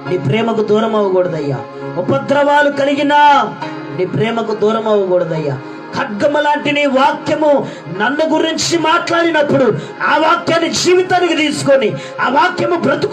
నీ ప్రేమకు దూరం అవ్వకూడదయ్యా. ఉపద్రవాలు కలిగినా నీ ప్రేమకు దూరం అవ్వకూడదయ్యా. ఖడ్గమ లాంటి నీ వాక్యము నన్ను గురించి మాట్లాడినప్పుడు ఆ వాక్యాన్ని జీవితానికి తీసుకొని ఆ వాక్యము బ్రతుకు